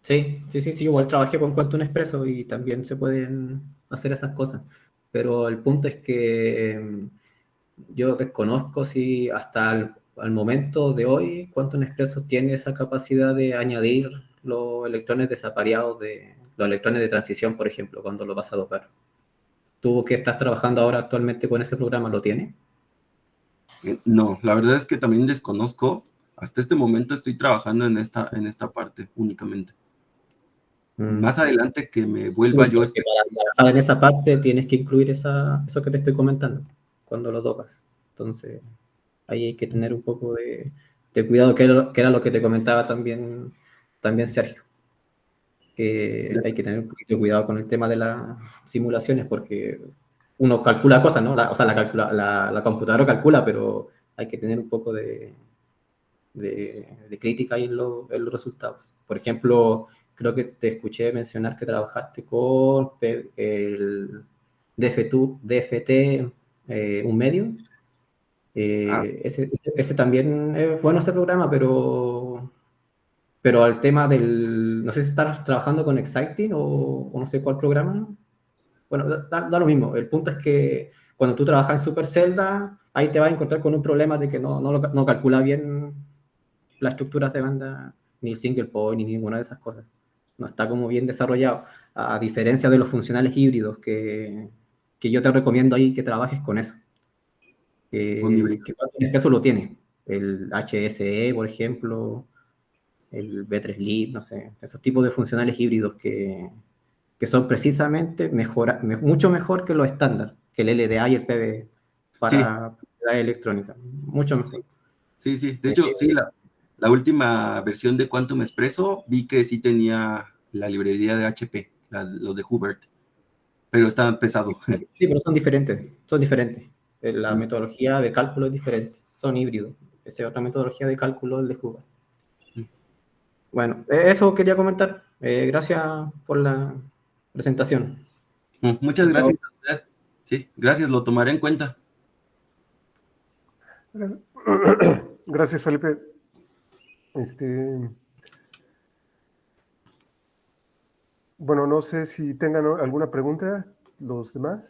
Sí, igual trabajé con Quantum Espresso y también se pueden hacer esas cosas. Pero el punto es que yo desconozco si hasta al momento de hoy Quantum Espresso tiene esa capacidad de añadir los electrones desapareados los electrones de transición, por ejemplo, cuando lo vas a dopar. ¿Tú que estás trabajando ahora actualmente con ese programa, lo tiene? No, la verdad es que también desconozco. Hasta este momento estoy trabajando en esta parte únicamente. Más adelante que me vuelva yo... Para trabajar en esa parte tienes que incluir eso que te estoy comentando cuando lo dopas. Entonces, ahí hay que tener un poco de cuidado, que era lo que te comentaba también Sergio. que hay que tener un poquito de cuidado con el tema de las simulaciones, porque uno calcula cosas, ¿no? La computadora calcula, pero hay que tener un poco de crítica ahí en los resultados. Por ejemplo, creo que te escuché mencionar que trabajaste con el DFT, un medio. Ese también es bueno ese programa, pero al tema del... No sé si estás trabajando con Exciting o no sé cuál programa. Bueno, da lo mismo. El punto es que cuando tú trabajas en Super Zelda, ahí te vas a encontrar con un problema de que no calcula bien las estructuras de banda, ni el single point, ni ninguna de esas cosas. No está como bien desarrollado, a diferencia de los funcionales híbridos, que yo te recomiendo ahí que trabajes con eso. Que eso lo tiene. El HSE, por ejemplo, el B3Lib, no sé, esos tipos de funcionales híbridos que son precisamente mucho mejor que los estándar, que el LDA y el PB para la electrónica. Mucho mejor. Sí. De hecho, sí, la última versión de Quantum Expresso vi que sí tenía la librería de HP, los de Hubert, pero estaba pesado. Sí, pero son diferentes. La metodología de cálculo es diferente, son híbridos. Esa es otra metodología de cálculo, el de Hubert. Bueno, eso quería comentar. Gracias por la presentación. Muchas gracias a usted. Sí, gracias, lo tomaré en cuenta. Gracias, Felipe. Bueno, no sé si tengan alguna pregunta los demás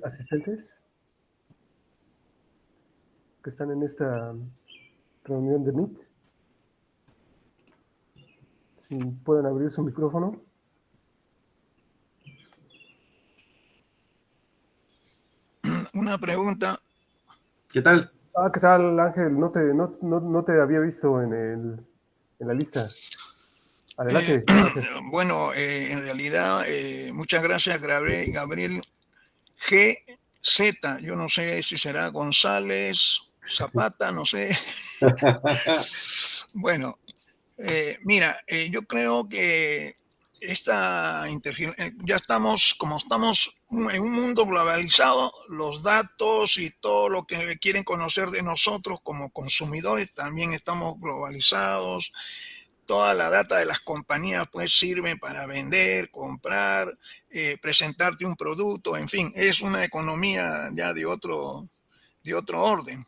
asistentes que están en esta reunión de Meet. Si pueden abrir su micrófono. Una pregunta. ¿Qué tal? ¿Qué tal, Ángel? No te había visto en la lista. Adelante. Bueno, en realidad, muchas gracias, Gabriel GZ. Yo no sé si será González, Zapata, no sé. Bueno, mira, yo creo que ya estamos en un mundo globalizado, los datos y todo lo que quieren conocer de nosotros como consumidores también estamos globalizados. Toda la data de las compañías pues sirve para vender, comprar, presentarte un producto, en fin, es una economía ya de otro orden.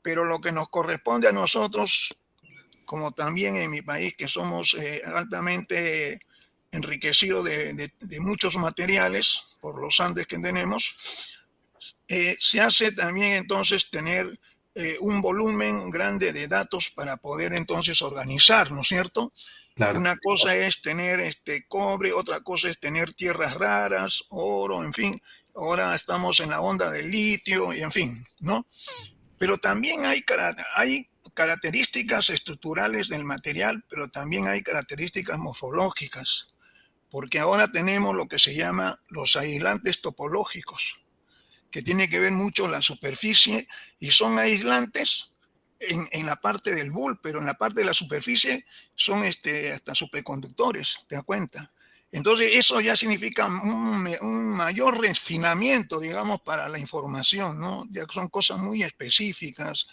Pero lo que nos corresponde a nosotros, como también en mi país, que somos altamente enriquecidos de muchos materiales por los Andes que tenemos, se hace también entonces tener un volumen grande de datos para poder entonces organizar, ¿no es cierto? Claro. Una cosa es tener cobre, otra cosa es tener tierras raras, oro, en fin. Ahora estamos en la onda del litio y en fin, ¿no? Pero también hay características estructurales del material, pero también hay características morfológicas, porque ahora tenemos lo que se llama los aislantes topológicos, que tiene que ver mucho la superficie y son aislantes en la parte del bulk, pero en la parte de la superficie son hasta superconductores, ¿te das cuenta? Entonces eso ya significa un mayor refinamiento, digamos, para la información, ¿no? Ya son cosas muy específicas,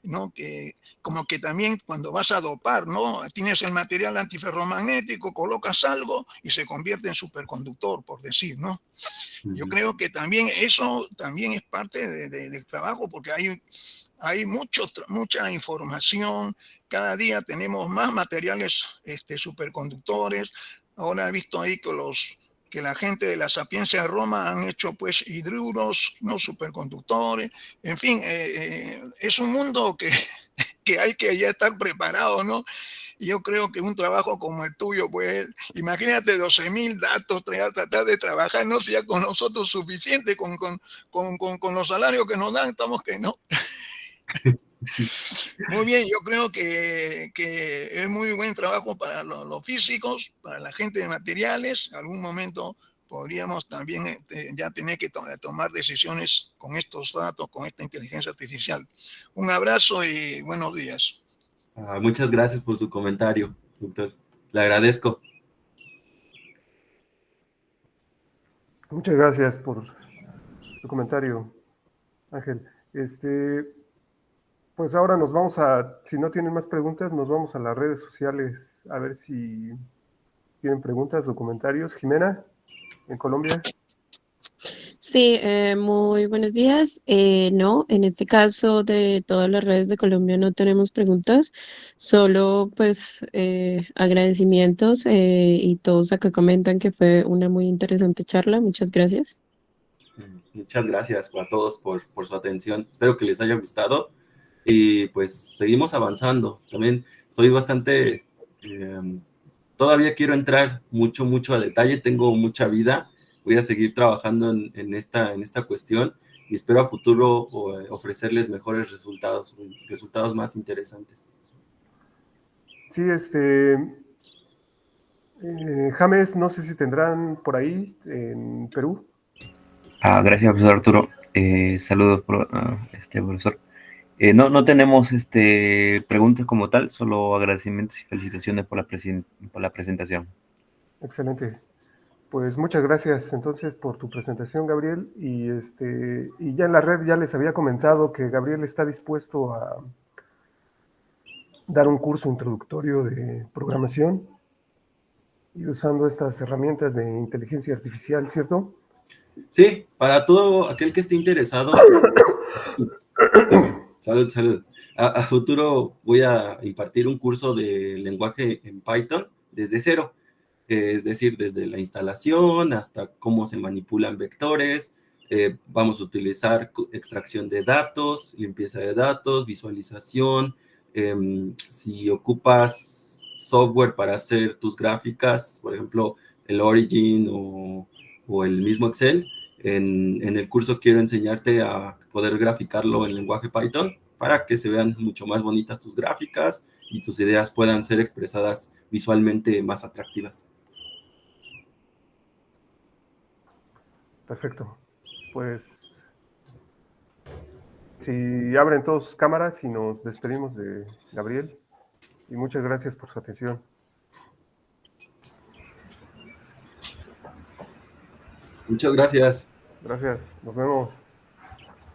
¿no? Que como que también cuando vas a dopar, ¿no? Tienes el material antiferromagnético, colocas algo y se convierte en superconductor, por decir, ¿no? Yo creo que también eso también es parte del trabajo, porque hay mucha información. Cada día tenemos más materiales superconductores. Ahora he visto ahí que la gente de la Sapiencia de Roma han hecho pues hidruros, no superconductores. En fin, es un mundo que hay que ya estar preparado, ¿no? Y yo creo que un trabajo como el tuyo, pues, imagínate 12.000 datos, tratar de trabajar, no sea con nosotros suficiente, con los salarios que nos dan, estamos que no. Muy bien, yo creo que es muy buen trabajo para los físicos, para la gente de materiales. En algún momento podríamos también ya tener que tomar decisiones con estos datos, con esta inteligencia artificial. Un abrazo y buenos días. Muchas gracias por su comentario, doctor. Le agradezco. Muchas gracias por tu comentario, Ángel. Pues ahora nos vamos si no tienen más preguntas, nos vamos a las redes sociales a ver si tienen preguntas o comentarios. Jimena, en Colombia. Sí, muy buenos días. No, en este caso de todas las redes de Colombia no tenemos preguntas, solo pues agradecimientos y todos acá comentan que fue una muy interesante charla. Muchas gracias. Muchas gracias a todos por su atención. Espero que les haya gustado y pues seguimos avanzando. También estoy bastante, todavía quiero entrar mucho a detalle, tengo mucha vida. Voy a seguir trabajando en esta cuestión y espero a futuro ofrecerles mejores resultados más interesantes. Sí, James, no sé si tendrán por ahí en Perú. Gracias, profesor Arturo. Saludos, profesor. No tenemos preguntas como tal, solo agradecimientos y felicitaciones por la presentación. Excelente. Pues muchas gracias entonces por tu presentación, Gabriel. Y ya en la red ya les había comentado que Gabriel está dispuesto a dar un curso introductorio de programación y usando estas herramientas de inteligencia artificial, ¿cierto? Sí, para todo aquel que esté interesado. Salud. A futuro voy a impartir un curso de lenguaje en Python desde cero. Es decir, desde la instalación hasta cómo se manipulan vectores, vamos a utilizar extracción de datos, limpieza de datos, visualización, si ocupas software para hacer tus gráficas, por ejemplo, el Origin o el mismo Excel, en el curso quiero enseñarte a poder graficarlo en lenguaje Python para que se vean mucho más bonitas tus gráficas y tus ideas puedan ser expresadas visualmente más atractivas. Perfecto. Pues si abren todos cámaras y nos despedimos de Gabriel. Y muchas gracias por su atención. Muchas gracias. Gracias. Nos vemos.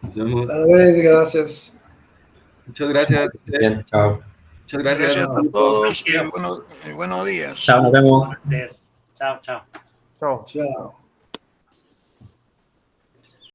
Nos vemos. Gracias. Muchas gracias. Bien, chao. Muchas gracias. Gracias a todos y buenos días. Chao, nos vemos. Chao. Chao. Chao.